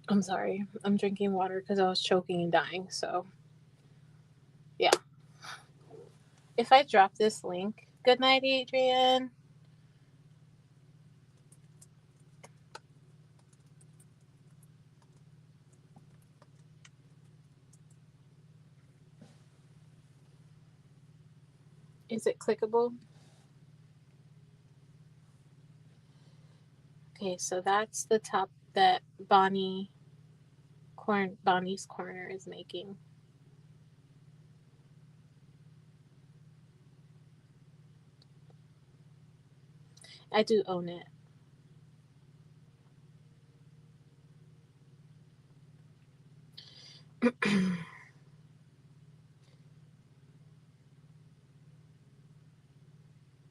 I'm sorry. I'm drinking water because I was choking and dying. So, yeah. If I drop this link, good night, Adrian. Is it clickable? Okay, so that's the top that Bonnie's Corner is making. I do own it.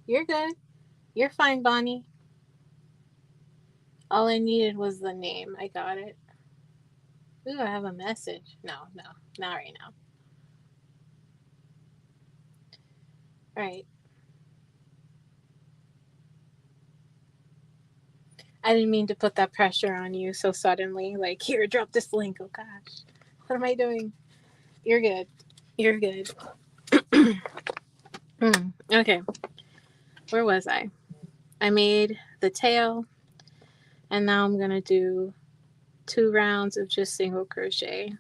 You're good. You're fine, Bonnie. All I needed was the name. I got it. Ooh, I have a message. No, not right now. All right. I didn't mean to put that pressure on you so suddenly. Like, here, drop this link. Oh gosh, what am I doing? You're good. You're good. Okay, where was I? I made the tail, and now I'm gonna do 2 rounds of just single crochet,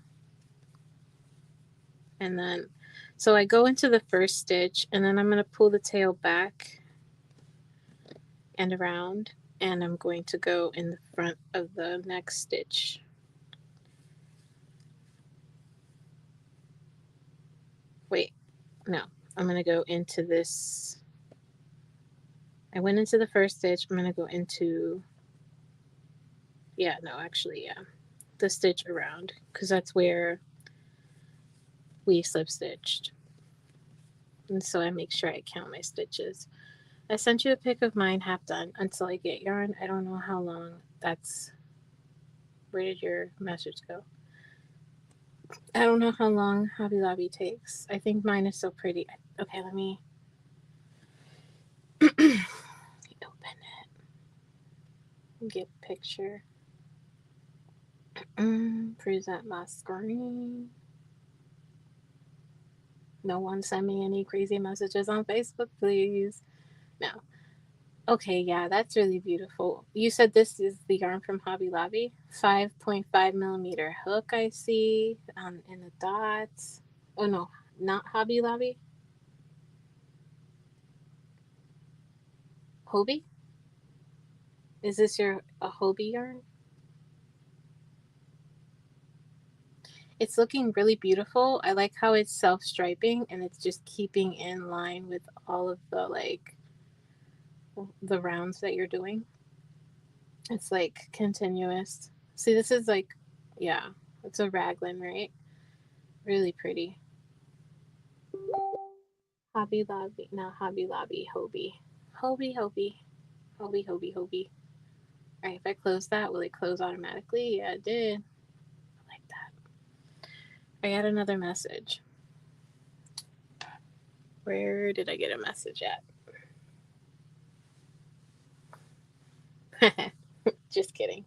and then so I go into the first stitch, and then I'm gonna pull the tail back and around, and I'm going to go in the front of the next stitch. Wait, no, I'm gonna go into this. I went into the first stitch. I'm gonna go into, yeah, no, actually, yeah, the stitch around, because that's where we slip stitched. And so I make sure I count my stitches. I sent you a pic of mine half done until I get yarn. I don't know how long that's. Where did your message go? I don't know how long Hobby Lobby takes. I think mine is so pretty. Okay, let me open it. Get a picture. Present my screen. No one send me any crazy messages on Facebook, please. No. Okay, yeah, that's really beautiful. You said this is the yarn from Hobby Lobby? 5.5 millimeter hook, I see, in the dots. Oh, no, not Hobby Lobby. Hobie? Is this your a Hobie yarn? It's looking really beautiful. I like how it's self-striping and it's just keeping in line with all of the like the rounds that you're doing. It's like continuous. See, this is like, yeah, it's a raglan, right? Really pretty. Hobby Lobby, not Hobby Lobby, Hobie. Hobie, Hobie, Hobie, Hobie, Hobie. Alright, if I close that, will it close automatically? Yeah, it did. I like that. I got another message. Where did I get a message at? Just kidding.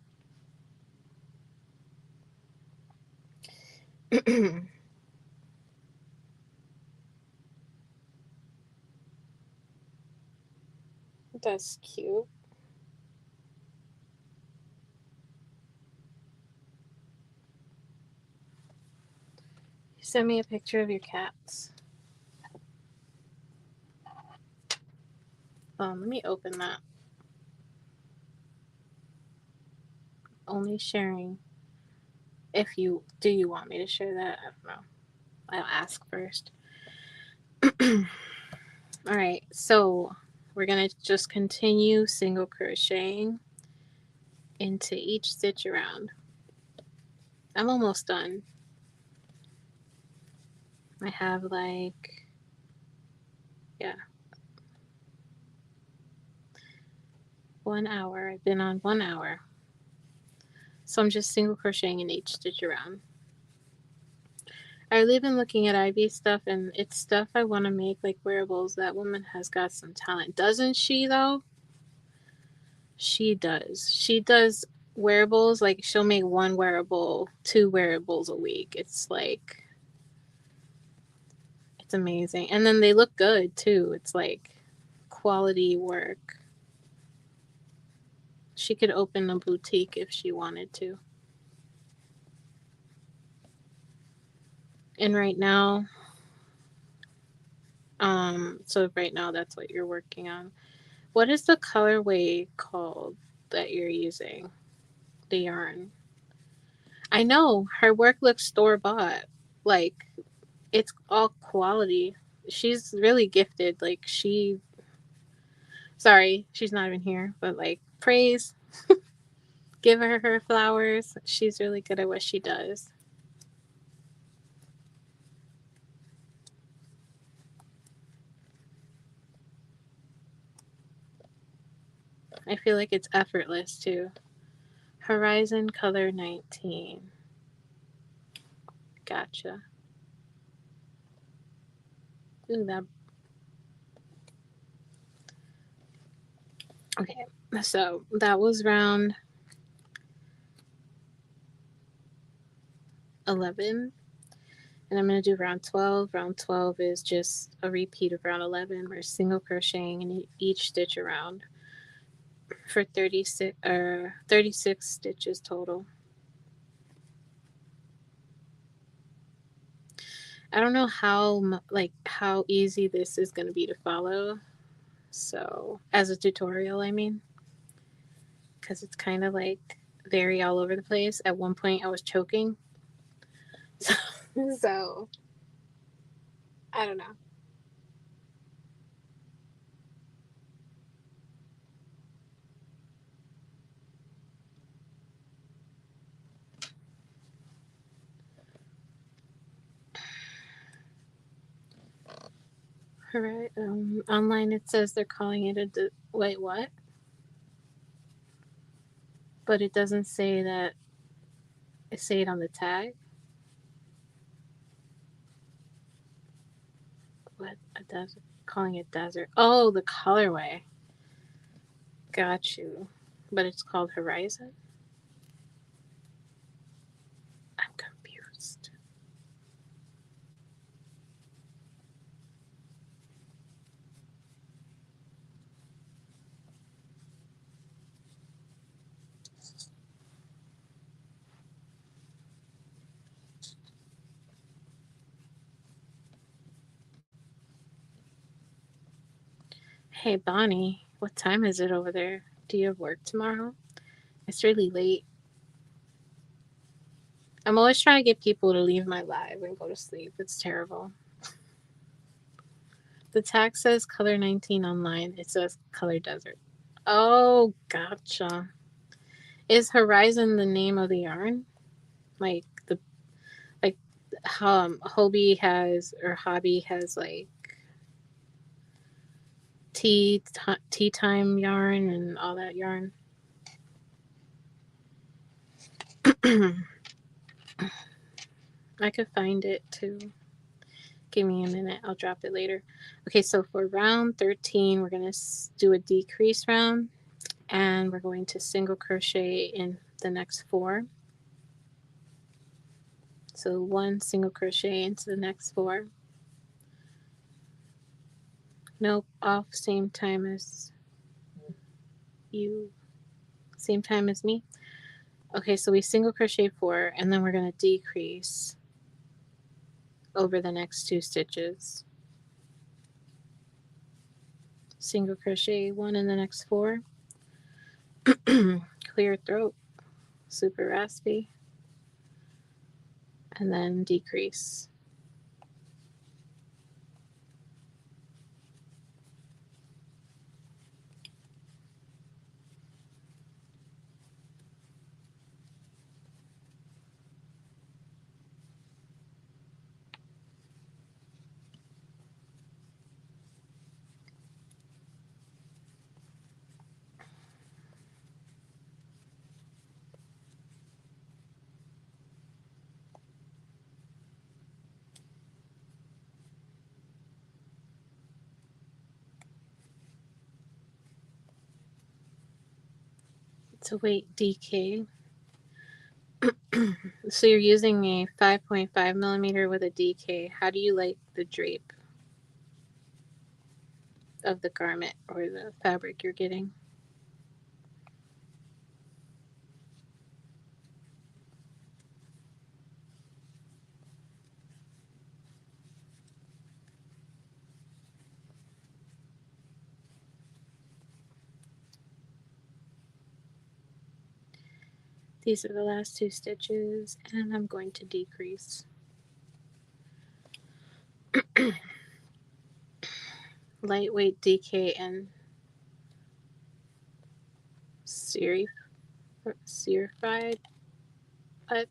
That's cute. Send me a picture of your cats. Let me open that. Only sharing if you do you want me to share that? I don't know. I'll ask first. All right, so we're gonna just continue single crocheting into each stitch around. I'm almost done. I have like, yeah, 1 hour. I've been on 1 hour. So I'm just single crocheting in each stitch around. I've really been looking at Ivy stuff, and it's stuff I want to make, like wearables. That woman has got some talent. Doesn't she, though? She does. She does wearables. Like, she'll make 1 wearable, 2 wearables a week. It's like, it's amazing. And then they look good, too. It's like quality work. She could open a boutique if she wanted to. And right now, so right now that's what you're working on. What is the colorway called that you're using? The yarn. I know her work looks store bought. Like, it's all quality. She's really gifted. Like, sorry, she's not even here, but like, praise. Give her flowers. She's really good at what she does. I feel like it's effortless too. Horizon color 19. Gotcha. Ooh, that. Okay, so that was round 11. And I'm going to do round 12. Round 12 is just a repeat of round 11. We're single crocheting in each stitch around for 36 stitches total. I don't know how easy this is going to be to follow. So, as a tutorial, I mean, because it's kind of like very all over the place. At one point, I was choking. So I don't know. All right. Online it says they're calling it a. Wait, what? But it doesn't say that. It say it on the tag. What a desert? Calling it desert. Oh, the colorway. Got you. But it's called Horizon. I'm confused. Hey Bonnie, what time is it over there? Do you have work tomorrow? It's really late. I'm always trying to get people to leave my live and go to sleep. It's terrible. The tag says color 19 online. It says color desert. Oh, gotcha. Is Horizon the name of the yarn? Like the like Hobby has or Hobby has like tea time yarn and all that yarn. I could find it too. Give me a minute. I'll drop it later. Okay, so for round 13, we're going to do a decrease round, and we're going to single crochet in the next 4. So 1 single crochet into the next 4. Nope, off same time as you. Same time as me. Okay, so we single crochet 4, and then we're going to decrease over the next 2 stitches. Single crochet 1 in the next 4. Clear throat, super raspy, and then decrease. So wait, DK. So you're using a 5.5 millimeter with a DK. How do you like the drape of the garment or the fabric you're getting? These are the last 2 stitches, and I'm going to decrease. Lightweight DK and serified. But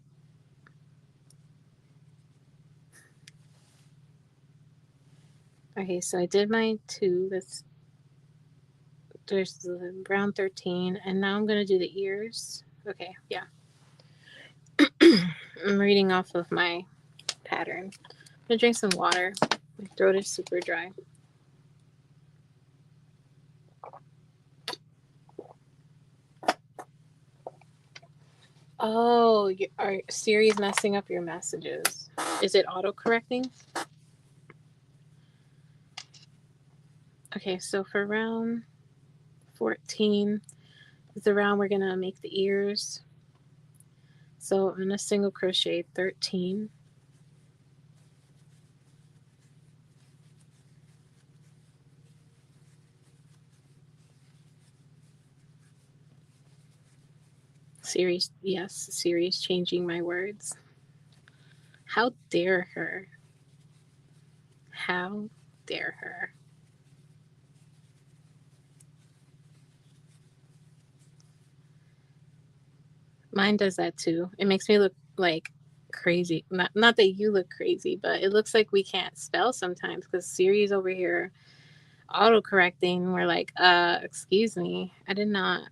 okay, so I did my 2. There's the round 13, and now I'm gonna do the ears. Okay, yeah. I'm reading off of my pattern. I'm gonna drink some water. My throat is super dry. Oh, are Siri's messing up your messages? Is it auto-correcting? Okay, so for round 14 is the round we're gonna make the ears. So I'm gonna single crochet 13. Siri's, yes, Siri's changing my words. How dare her? How dare her? Mine does that too. It makes me look like crazy. Not that you look crazy, but it looks like we can't spell sometimes because Siri's over here auto-correcting. We're like, excuse me. I did not.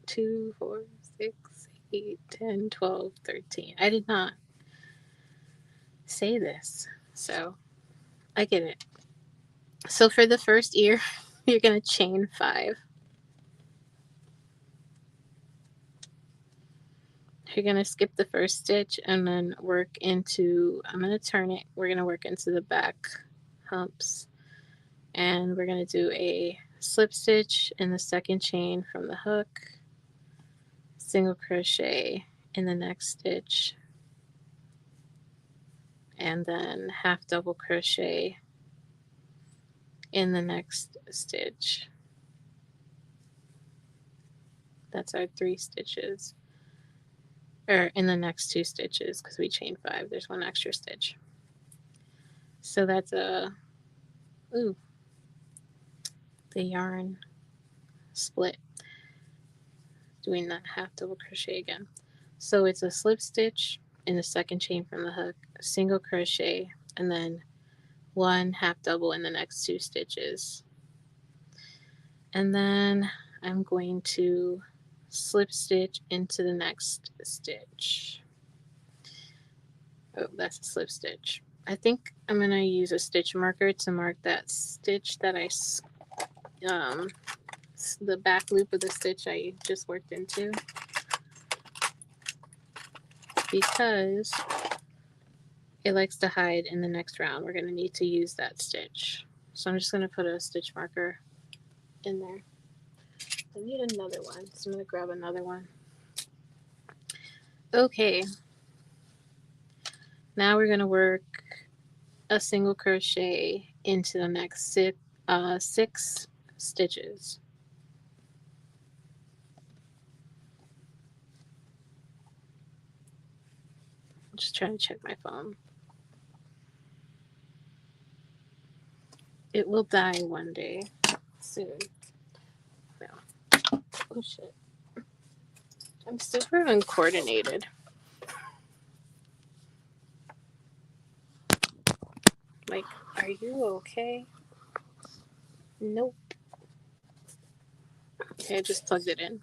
2, 4, 6, 8, 10, 12, 13. I did not say this. So I get it. So for the first ear, you're going to chain 5. You're going to skip the first stitch and then work into, I'm going to turn it, we're going to work into the back humps, and we're going to do a slip stitch in the second chain from the hook, single crochet in the next stitch, and then half double crochet in the next stitch. That's our 3 stitches, or in the next 2 stitches, because we chain 5, there's 1 extra stitch. So that's a, ooh, the yarn split, doing that half double crochet again. So it's a slip stitch in the second chain from the hook, a single crochet, and then 1 half double in the next 2 stitches. And then I'm going to slip stitch into the next stitch. Oh, that's a slip stitch. I think I'm going to use a stitch marker to mark that stitch that the back loop of the stitch I just worked into, because it likes to hide in the next round. We're going to need to use that stitch. So I'm just going to put a stitch marker in there. I need another one, so I'm going to grab another one. Okay, now we're going to work a single crochet into the next 6 stitches. I'm just trying to check my phone. It will die one day soon. No. Oh shit. I'm super uncoordinated. Like, are you okay? Nope. Okay, I just plugged it in.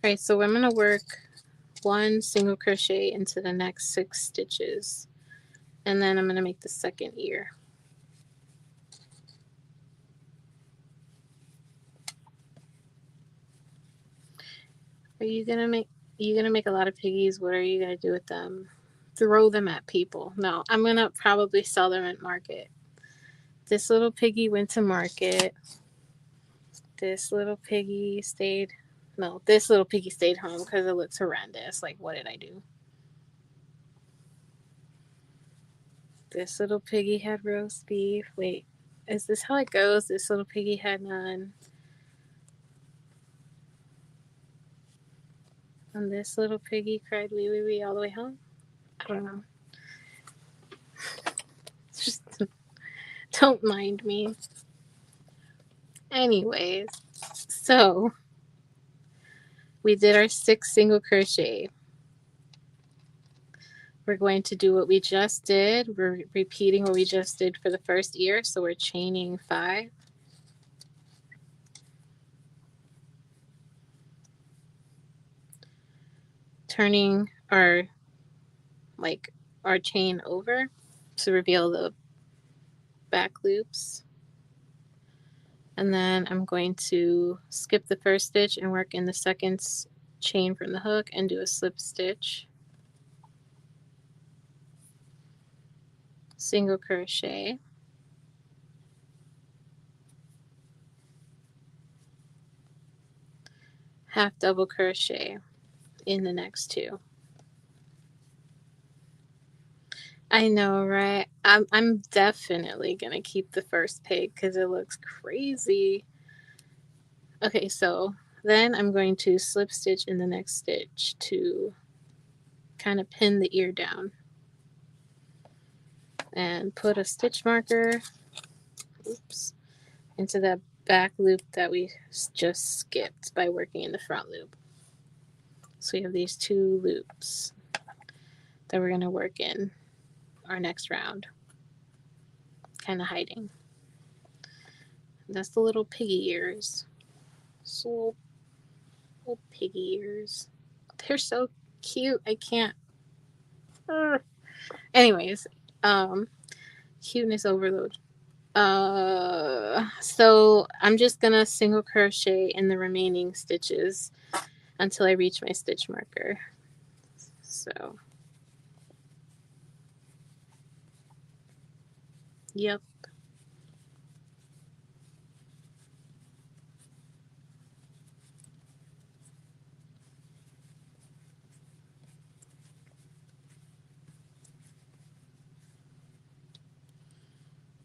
Alright, so I'm going to work 1 single crochet into the next 6 stitches. And then I'm going to make the second ear. Are you going to make a lot of piggies? What are you going to do with them? Throw them at people? No, I'm going to probably sell them at market. This little piggy went to market. This little piggy stayed home because it looks horrendous. Like, what did I do? This little piggy had roast beef. Wait, is this how it goes? This little piggy had none. And this little piggy cried wee wee wee all the way home? I don't know. Just don't mind me. Anyways, so we did our 6 single crochet. We're going to do what we just did. We're repeating what we just did for the first ear. So we're chaining 5. Turning our chain over to reveal the back loops. And then I'm going to skip the first stitch and work in the second chain from the hook and do a slip stitch, single crochet, half double crochet in the next 2. I know, right? I'm definitely gonna keep the first pig because it looks crazy. Okay, so then I'm going to slip stitch in the next stitch to kind of pin the ear down and put a stitch marker, oops, into that back loop that we just skipped by working in the front loop. So we have these 2 loops that we're going to work in our next round, kind of hiding. That's the little piggy ears. So little piggy ears. They're so cute. I can't. Anyways, cuteness overload. So I'm just gonna single crochet in the remaining stitches until I reach my stitch marker. So, yep.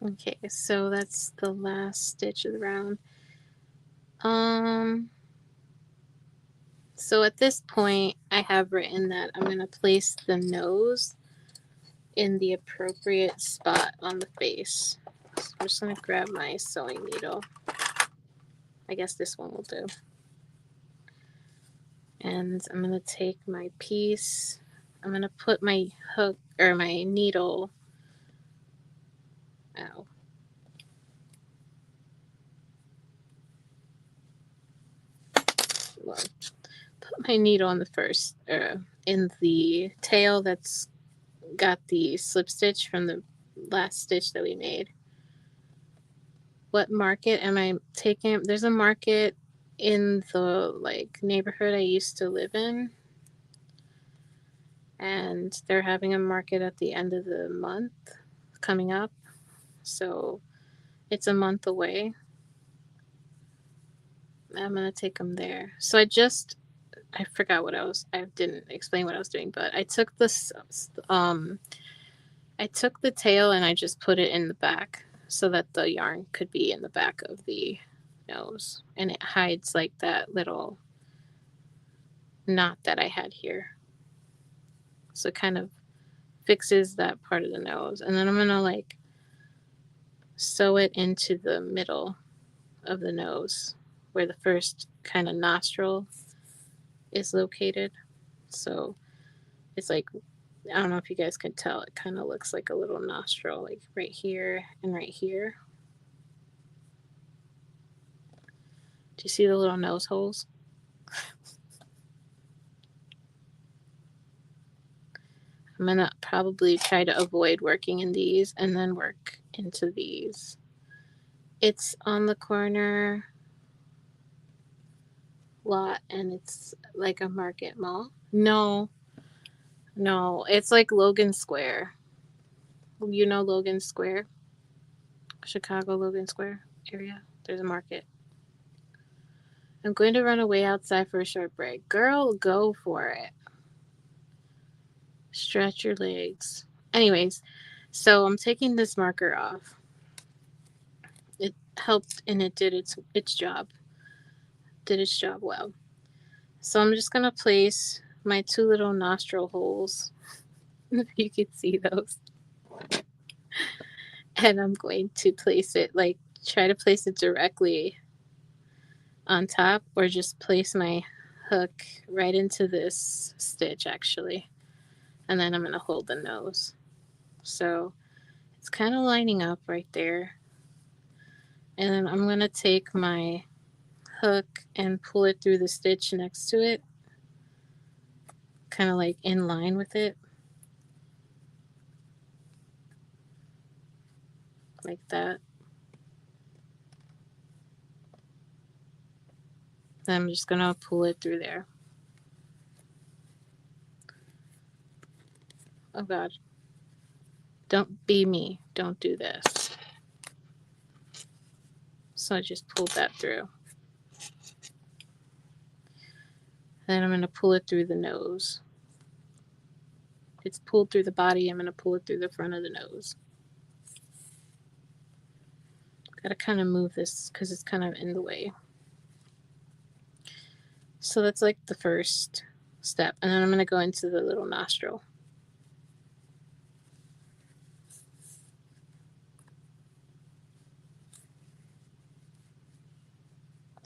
Okay, so that's the last stitch of the round. So at this point, I have written that I'm going to place the nose in the appropriate spot on the face. So I'm just going to grab my sewing needle. I guess this one will do. And I'm going to take my piece. I'm going to put my hook or my needle. Ow. Well, put my needle in the first, in the tail that's got the slip stitch from the last stitch that we made. What market am I taking? There's a market in the like neighborhood I used to live in, and they're having a market at the end of the month coming up, so it's a month away. I'm gonna take them there. So I forgot what I didn't explain what I was doing, but I took this I took the tail and I just put it in the back so that the yarn could be in the back of the nose, and it hides like that little knot that I had here. So it kind of fixes that part of the nose. And then I'm gonna like sew it into the middle of the nose where the first kind of nostril is located. So it's like, I don't know if you guys can tell, it kind of looks like a little nostril, like right here and right here. Do you see the little nose holes? I'm gonna probably try to avoid working in these and then work into these. It's on the corner lot and it's like a market mall. No, it's like Logan Square. You know Logan Square? Chicago Logan Square area. There's a market. I'm going to run away outside for a short break. Girl, go for it. Stretch your legs. Anyways, so I'm taking this marker off. It helped and it did its job. Did its job well. So I'm just going to place my two little nostril holes. If you can see those. And I'm going to place it, like, try to place it directly on top, or just place my hook right into this stitch actually, and then I'm going to hold the nose. So it's kind of lining up right there, and then I'm going to take my hook and pull it through the stitch next to it, kind of like in line with it, like that. Then I'm just going to pull it through there. Oh god, don't be me, don't do this. So I just pulled that through. Then I'm going to pull it through the nose. It's pulled through the body. I'm going to pull it through the front of the nose. Got to kind of move this because it's kind of in the way. So that's like the first step. And then I'm going to go into the little nostril.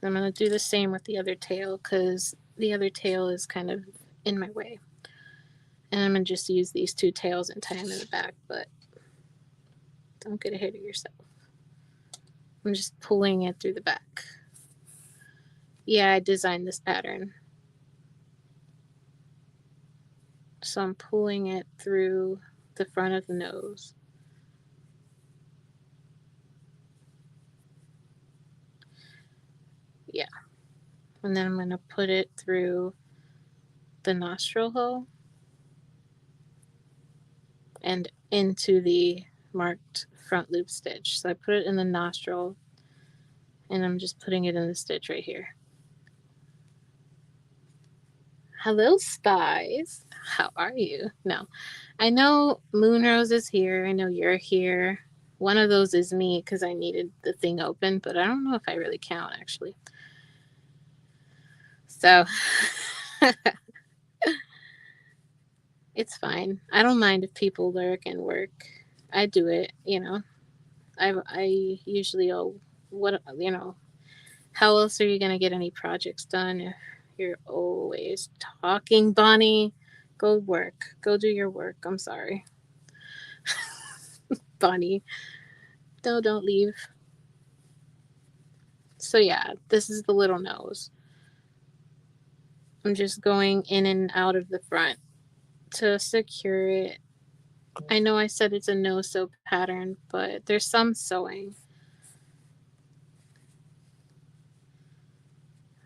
I'm going to do the same with the other tail because the other tail is kind of in my way. And I'm going to just use these two tails and tie them in the back, but don't get ahead of yourself. I'm just pulling it through the back. Yeah, I designed this pattern. So I'm pulling it through the front of the nose. Yeah. And then I'm going to put it through the nostril hole and into the marked front loop stitch. So I put it in the nostril and I'm just putting it in the stitch right here. Hello, spies. How are you? No, I know Moonrose is here. I know you're here. One of those is me because I needed the thing open, but I don't know if I really count actually. So It's fine. I don't mind if people lurk and work. I do it, you know. I usually, oh, what, you know, how else are you going to get any projects done if you're always talking, Bonnie? Go work. Go do your work. I'm sorry. Bonnie, no, don't leave. So yeah, this is the little nose. I'm just going in and out of the front to secure it. I know I said it's a no-sew pattern, but there's some sewing.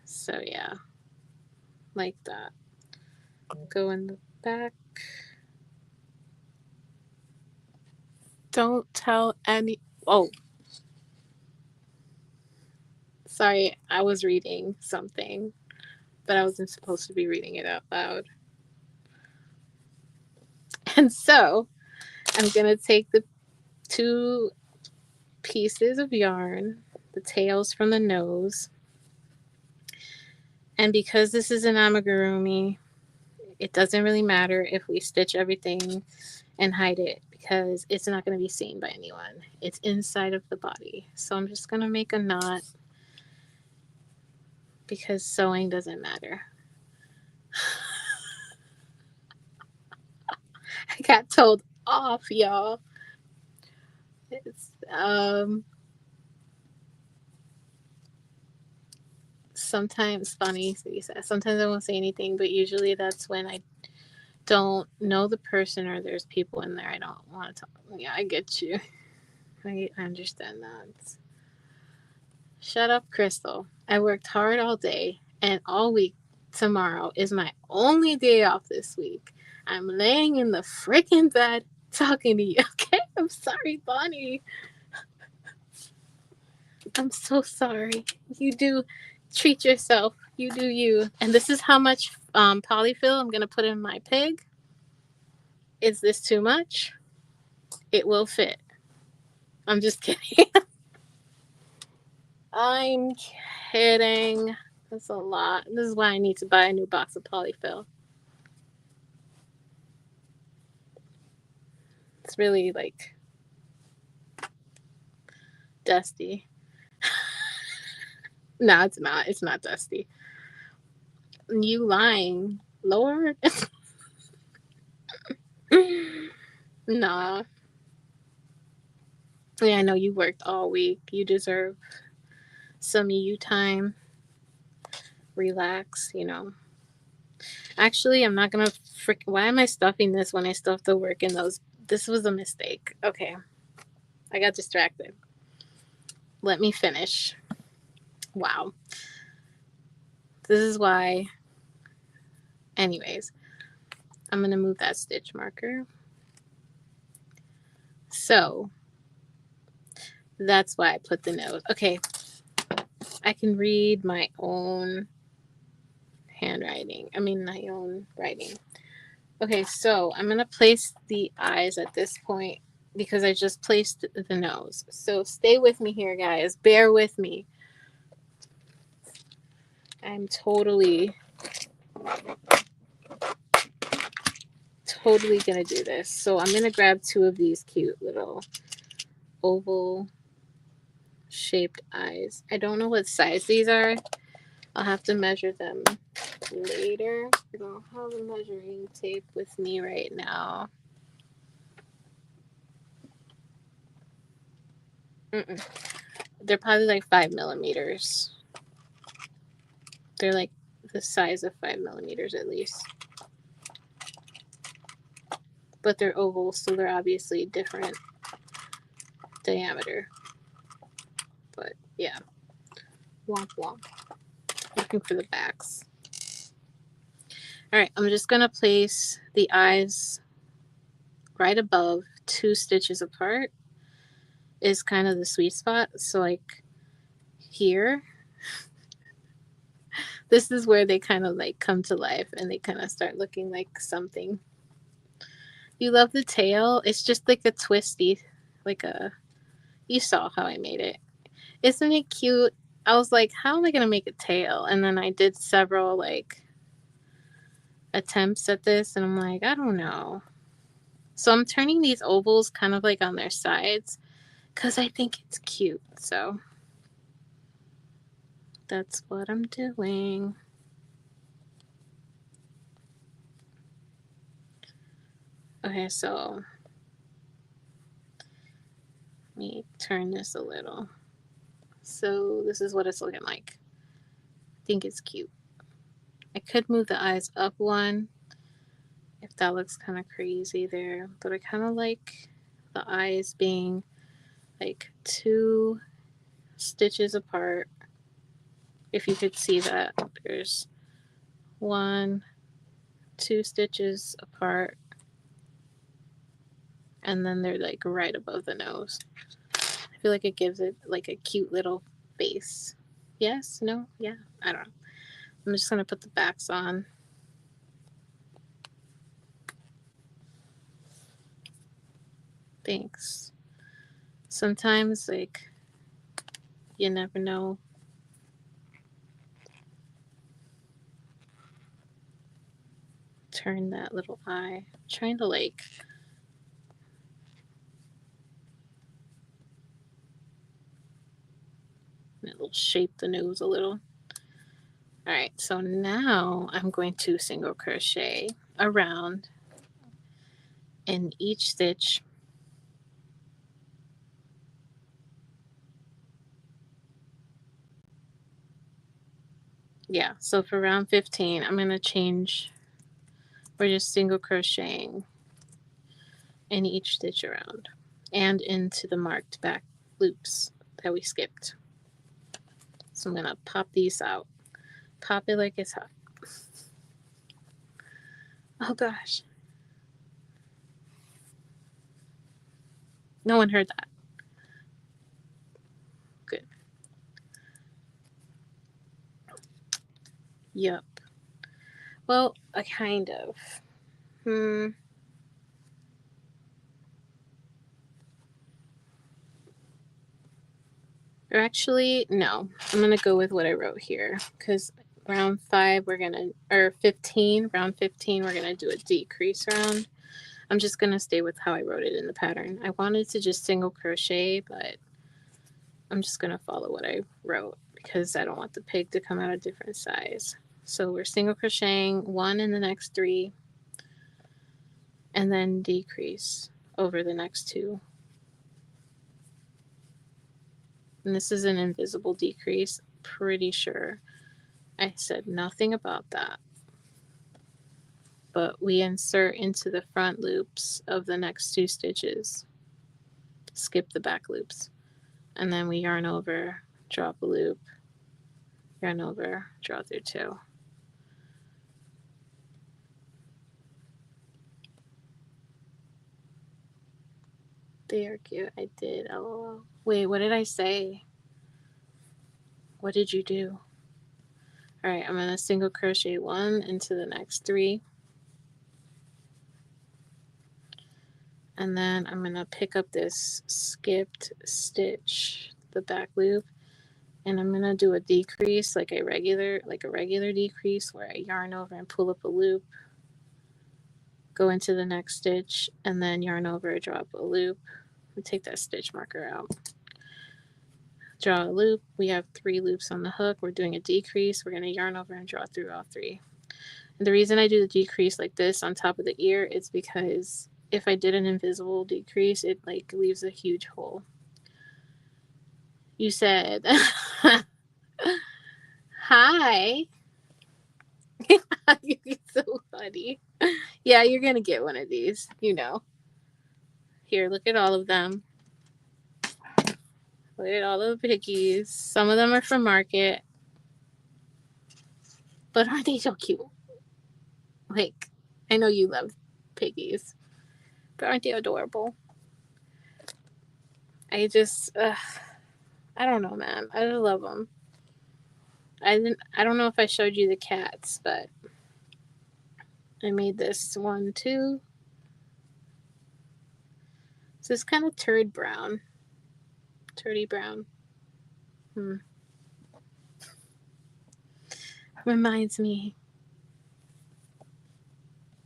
So yeah, like that. Go in the back. Don't tell any. Oh, sorry, I was reading something, but I wasn't supposed to be reading it out loud. And so I'm gonna take the 2 pieces of yarn, the tails from the nose, and because this is an amigurumi, it doesn't really matter if we stitch everything and hide it because it's not going to be seen by anyone. It's inside of the body. So I'm just going to make a knot because sewing doesn't matter. I got told off, y'all. It's sometimes funny. Sometimes I won't say anything, but usually that's when I don't know the person or there's people in there I don't want to talk. Yeah, I get you. I understand that. Shut up, Crystal. I worked hard all day and all week. Tomorrow is my only day off this week. I'm laying in the freaking bed talking to you. Okay? I'm sorry, Bonnie. I'm so sorry. You do treat yourself. You do you. And this is how much polyfill I'm going to put in my pig. Is this too much? It will fit. I'm just kidding. I'm kidding. That's a lot. This is why I need to buy a new box of polyfill. It's really like dusty. No, it's not. It's not dusty. You lying, Lord? Nah. Yeah, I know you worked all week. You deserve some of you time. Relax, you know. Actually, I'm not gonna why am I stuffing this when I still have to work in those? This was a mistake. Okay. I got distracted. Let me finish. Wow. This is why. Anyways, I'm gonna move that stitch marker. So that's why I put the nose. Okay. I can read my own handwriting. I mean, my own writing. Okay, so I'm going to place the eyes at this point because I just placed the nose. So stay with me here, guys. Bear with me. I'm totally going to do this. So I'm going to grab 2 of these cute little oval shaped eyes. I don't know what size these are. I'll have to measure them later. I don't have a measuring tape with me right now. They're probably like 5 millimeters. They're like the size of 5 millimeters at least. But they're oval, so they're obviously different diameter. But yeah. Womp womp. Looking for the backs. Alright, I'm just going to place the eyes right above 2 stitches apart. Is kind of the sweet spot. So like here, this is where they kind of like come to life and they kind of start looking like something. You love the tail? It's just like a twisty, like a, you saw how I made it. Isn't it cute? I was like, how am I going to make a tail? And then I did several like attempts at this, and I'm like, I don't know. So I'm turning these ovals kind of like on their sides because I think it's cute. So that's what I'm doing. Okay, so let me turn this a little. So this is what it's looking like. I think it's cute. I could move the eyes up one if that looks kind of crazy there, but I kind of like the eyes being like 2 stitches apart. If you could see that, there's 1, 2 stitches apart, and then they're like right above the nose. I feel like it gives it like a cute little face. Yes? No? Yeah? I don't know. I'm just gonna put the backs on. Thanks. Sometimes, like, you never know. Turn that little eye. I'm trying to, like, it'll shape the nose a little. Alright, so now I'm going to single crochet around in each stitch. Yeah, so for round 15, I'm going to change. We're just single crocheting in each stitch around and into the marked back loops that we skipped. So I'm going to pop these out. Pop it like it's hot. Oh gosh. No one heard that. Good. Yup. Well, I kind of. Or actually, no. I'm going to go with what I wrote here. Because round 5, we're going to, or 15, round 15, we're going to do a decrease round. I'm just going to stay with how I wrote it in the pattern. I wanted to just single crochet, but I'm just going to follow what I wrote because I don't want the pig to come out a different size. So we're single crocheting 1 in the next 3 and then decrease over the next 2. And this is an invisible decrease. Pretty sure I said nothing about that. But we insert into the front loops of the next 2 stitches. Skip the back loops. And then we yarn over, drop a loop, yarn over, draw through 2. They are cute. I did. LOL. Wait, what did I say? What did you do? Alright, I'm going to single crochet 1 into the next 3. And then I'm going to pick up this skipped stitch, the back loop, and I'm going to do a decrease like a regular decrease where I yarn over and pull up a loop, go into the next stitch, and then yarn over, drop a loop, and take that stitch marker out. Draw a loop. We have 3 loops on the hook. We're doing a decrease. We're going to yarn over and draw through all 3. And the reason I do the decrease like this on top of the ear is because if I did an invisible decrease, it like leaves a huge hole. You said, hi. You're so funny. Yeah, you're going to get one of these, you know. Here, look at all of them. Look at all the piggies. Some of them are from Market. But aren't they so cute? Like, I know you love piggies, but aren't they adorable? I just, I don't know, man. I just love them. I don't know if I showed you the cats, but I made this one too. So it's kind of turdy brown. Reminds me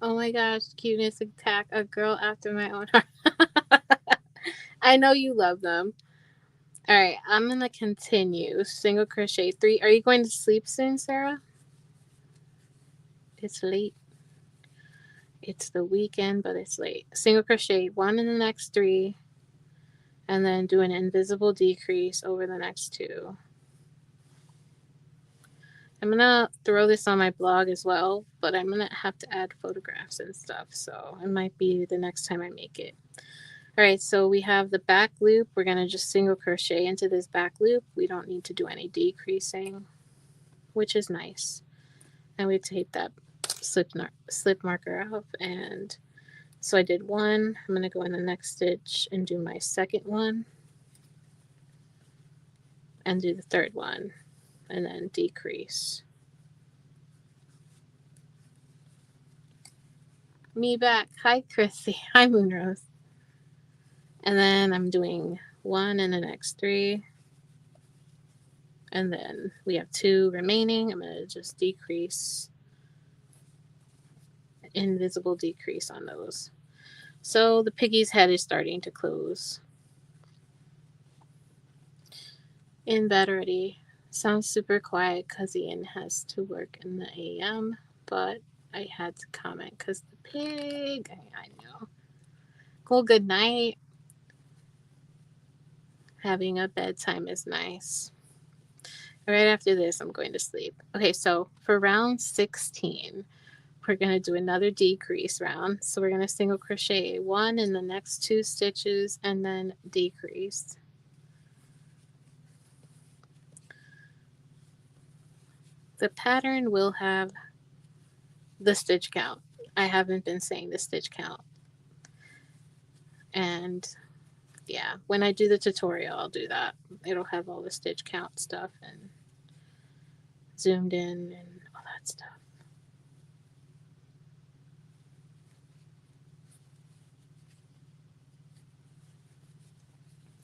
Oh my gosh, cuteness attack, a girl after my own heart. I know you love them. All right, I'm gonna continue. Single crochet 3. Are you going to sleep soon, Sarah? It's late. It's the weekend, but it's late. Single crochet 1 in the next 3, and then do an invisible decrease over the next 2. I'm gonna throw this on my blog as well, but I'm gonna have to add photographs and stuff, so it might be the next time I make it. All right, so we have the back loop. We're gonna just single crochet into this back loop. We don't need to do any decreasing, which is nice. And we take that slip marker off, and so I did 1. I'm gonna go in the next stitch and do my second one, and do the third one, and then decrease. Me back. Hi, Chrissy. Hi, Moonrose. And then I'm doing 1 in the next 3. And then we have 2 remaining. I'm going to just decrease, invisible decrease on those. So the piggy's head is starting to close. In bed already. Sounds super quiet because Ian has to work in the AM, but I had to comment because the pig, I know. Well, good night. Having a bedtime is nice. Right after this, I'm going to sleep. Okay, so for round 16, we're going to do another decrease round. So we're going to single crochet 1 in the next 2 stitches and then decrease. The pattern will have the stitch count. I haven't been saying the stitch count. And yeah, when I do the tutorial, I'll do that. It'll have all the stitch count stuff and zoomed in and all that stuff.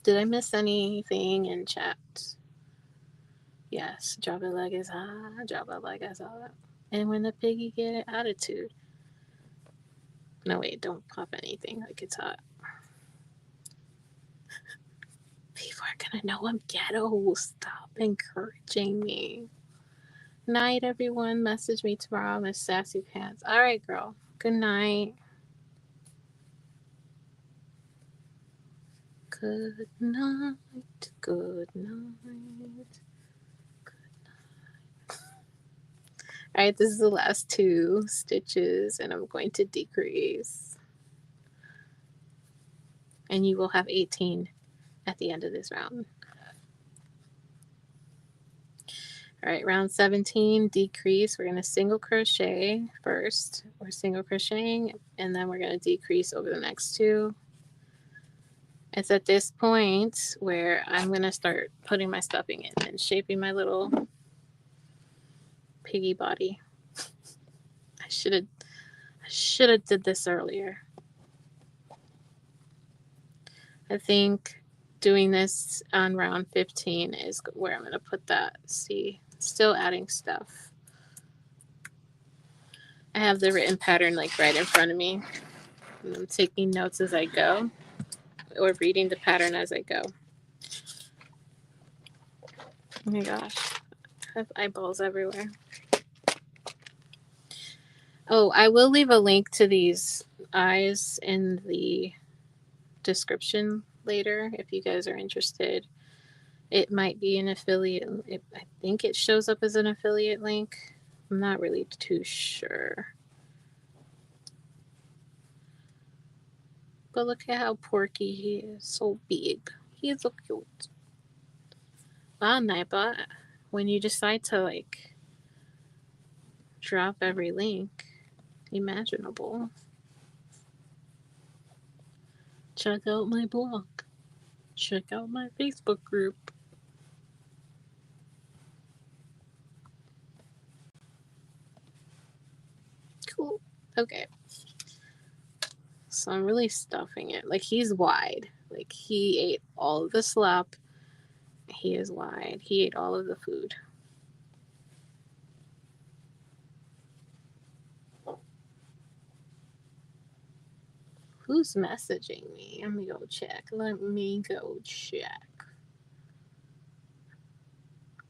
Did I miss anything in chat? Yes, drop a leg is hot, drop a leg is hot. And when the piggy get an attitude. No, wait, don't pop anything like it's hot. People are gonna know I'm ghetto. Stop encouraging me. Night, everyone. Message me tomorrow, Miss Sassy Pants. All right, girl. Good night. Good night. Good night. All right, this is the last 2 stitches, and I'm going to decrease. And you will have 18 at the end of this round. All right, round 17, decrease. We're going to single crochet first. We're single crocheting, and then we're going to decrease over the next 2. It's at this point where I'm going to start putting my stuffing in and shaping my little piggy body. I should have did this earlier. I think doing this on round 15 is where I'm going to put that. See, still adding stuff. I have the written pattern like right in front of me. And I'm taking notes as I go or reading the pattern as I go. Oh my gosh, I have eyeballs everywhere. Oh, I will leave a link to these eyes in the description later if you guys are interested. It might be an affiliate. I think it shows up as an affiliate link. I'm not really too sure. But look at how porky he is. So big. He is so cute. Wow, Naiba, when you decide to like drop every link imaginable, check out my blog. Check out my Facebook group. Cool. Okay. So I'm really stuffing it. Like he's wide. Like he ate all of the slop. He is wide. He ate all of the food. Who's messaging me? Let me go check.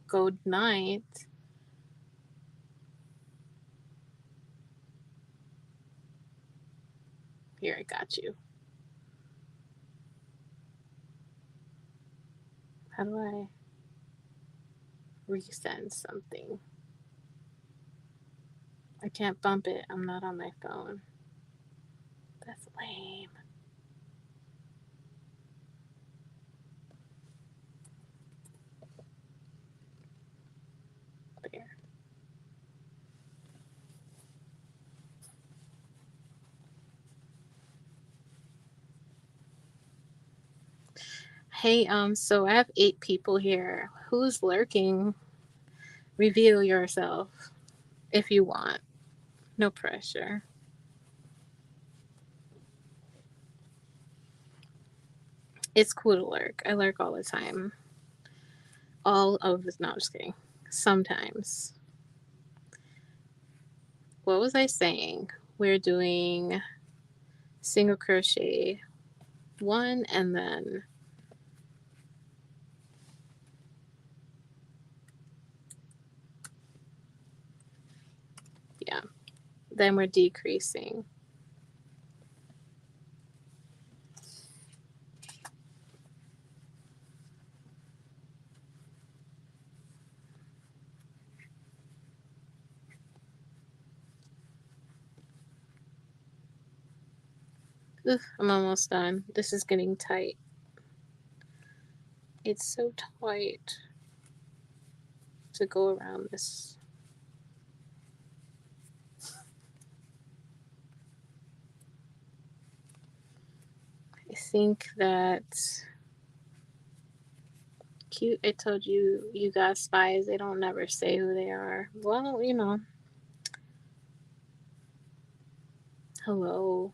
Good night. Here, I got you. How do I resend something? I can't bump it. I'm not on my phone. That's lame. There. Hey, so I have 8 people here. Who's lurking? Reveal yourself if you want. No pressure. It's cool to lurk. I lurk all the time. No, I'm just kidding. Sometimes. What was I saying? We're doing single crochet 1 and then yeah, then we're decreasing. Ugh, I'm almost done. This is getting tight. It's so tight to go around this. I think that cute. I told you, you got spies. They don't never say who they are. Well, you know. Hello.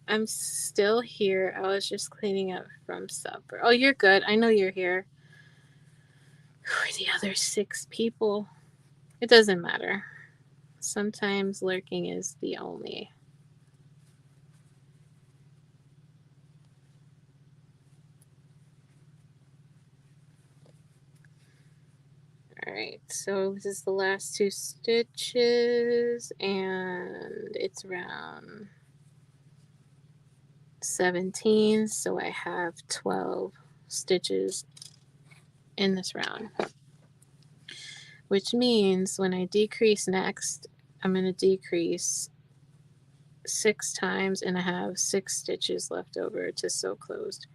I'm still here. I was just cleaning up from supper. Oh, you're good. I know you're here. Who are the other 6 people? It doesn't matter. Sometimes lurking is the only. Alright, so this is the last 2 stitches, and it's round 17, so I have 12 stitches in this round. Which means when I decrease next, I'm going to decrease 6 times and I have 6 stitches left over to sew closed,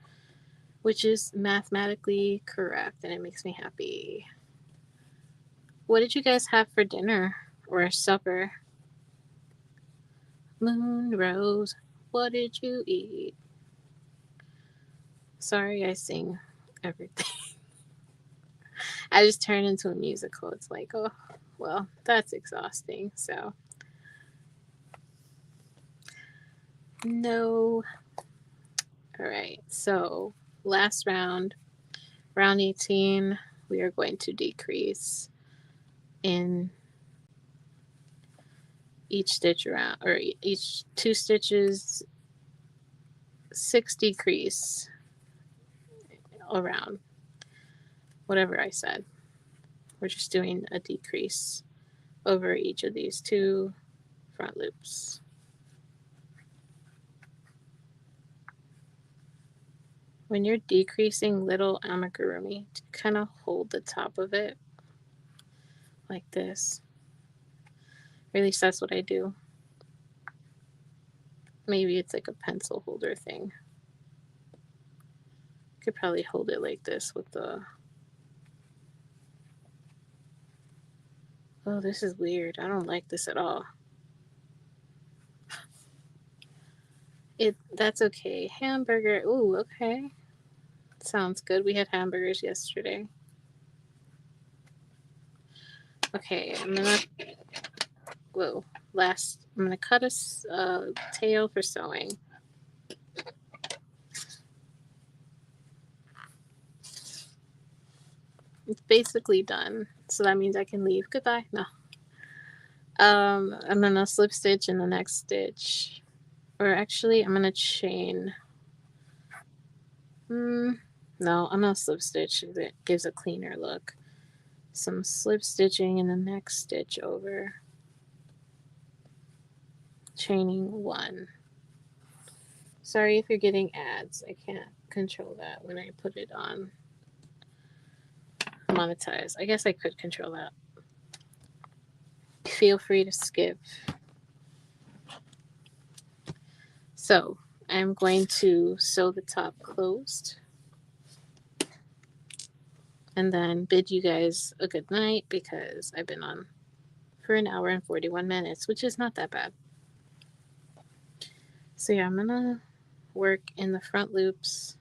which is mathematically correct and it makes me happy. What did you guys have for dinner or supper? Moon Rose, what did you eat? Sorry, I sing everything. I just turned into a musical. It's like, oh, well, that's exhausting. So, no. All right. So, last round, round 18, we are going to decrease in each stitch around, or each 2 stitches, 6 decrease around. Whatever I said. We're just doing a decrease over each of these 2 front loops. When you're decreasing little amigurumi, kind of hold the top of it like this. Or at least that's what I do. Maybe it's like a pencil holder thing. Could probably hold it like this with the... Oh, this is weird. I don't like this at all. That's okay. Hamburger. Ooh, okay. Sounds good. We had hamburgers yesterday. Okay, I'm gonna... Whoa. I'm gonna cut a tail for sewing. It's basically done. So that means I can leave. Goodbye. No. I'm gonna slip stitch in the next stitch. Or actually, I'm gonna chain. No, I'm gonna slip stitch. It gives a cleaner look. Some slip stitching in the next stitch over. Chaining 1. Sorry if you're getting ads. I can't control that when I put it on monetize. I guess I could control that. Feel free to skip. So I'm going to sew the top closed and then bid you guys a good night because I've been on for an hour and 41 minutes, which is not that bad. So yeah, I'm gonna work in the front loops.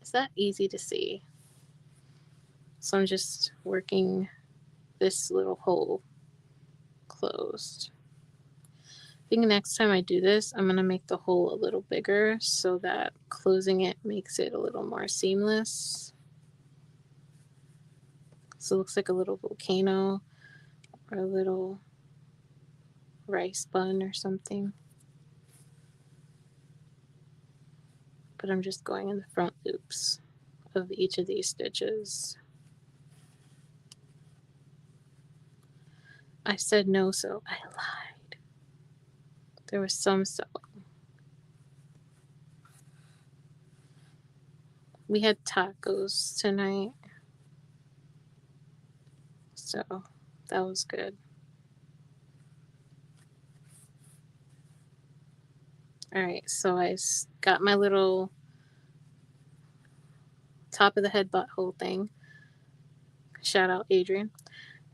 Is that easy to see? So I'm just working this little hole closed. I think next time I do this, I'm going to make the hole a little bigger so that closing it makes it a little more seamless. So it looks like a little volcano or a little rice bun or something. But I'm just going in the front loops of each of these stitches. I said no, so I lied. There was some sewing. We had tacos tonight, so that was good. Alright, so I got my little top of the head butthole thing. Shout out Adrian.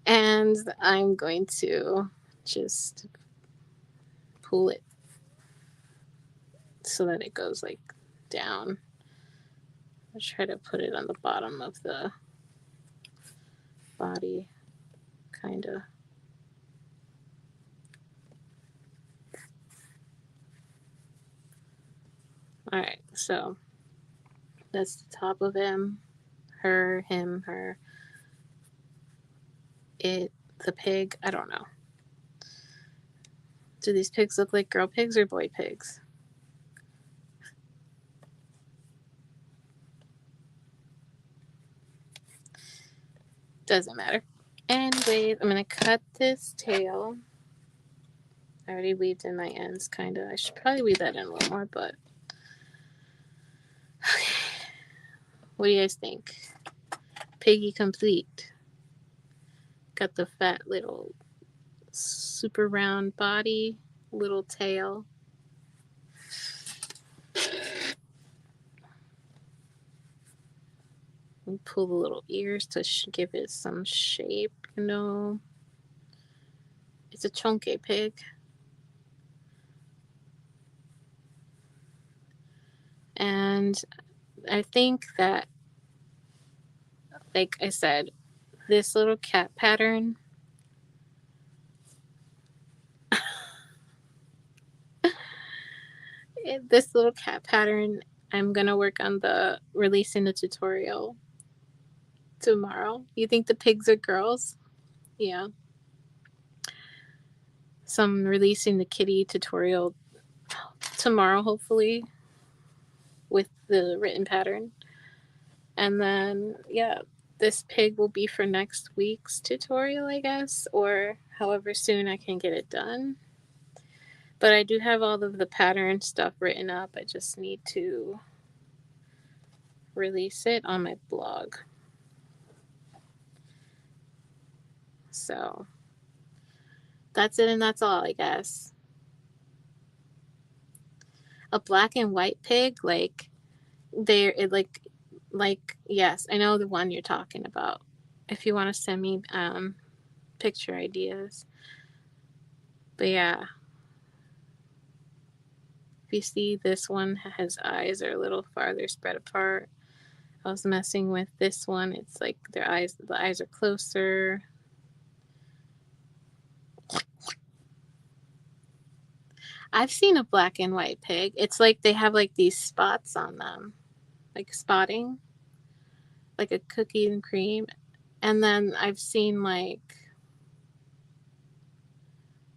And I'm going to just pull it so that it goes like down. I'll try to put it on the bottom of the body, kind of. Alright, so that's the top of him, her, him, her, it, the pig. I don't know. Do these pigs look like girl pigs or boy pigs? Doesn't matter. Anyways, I'm going to cut this tail. I already weaved in my ends, kind of. I should probably weave that in a little more, but okay. What do you guys think? Piggy complete. Got the fat little super round body, little tail. And pull the little ears to give it some shape, you know. It's a chunky pig. And I think that, like I said, this little cat pattern I'm gonna work on the releasing the tutorial tomorrow. You think the pigs are girls? Yeah. So I'm releasing the kitty tutorial tomorrow, hopefully, with the written pattern. And then, yeah, this pig will be for next week's tutorial, I guess, or however soon I can get it done. But I do have all of the pattern stuff written up. I just need to release it on my blog. So that's it, and that's all, I guess. A black and white pig, like they're it like yes, I know the one you're talking about. If you want to send me picture ideas. But yeah, if you see, this one his eyes are a little farther spread apart. I was messing with this one. It's like the eyes are closer. I've seen a black and white pig. It's like they have like these spots on them, like spotting, like a cookie and cream. And then I've seen like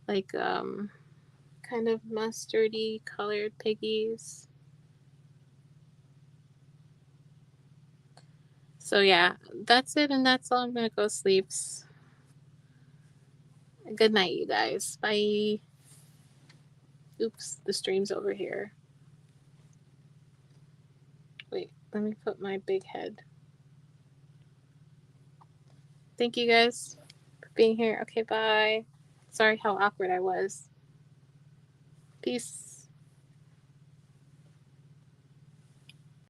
like kind of mustardy colored piggies. So yeah, that's it, and that's all. I'm gonna go sleep. Good night, you guys. Bye. Oops, the stream's over here. Wait, let me put my big head. Thank you guys for being here. Okay, bye. Sorry how awkward I was. Peace.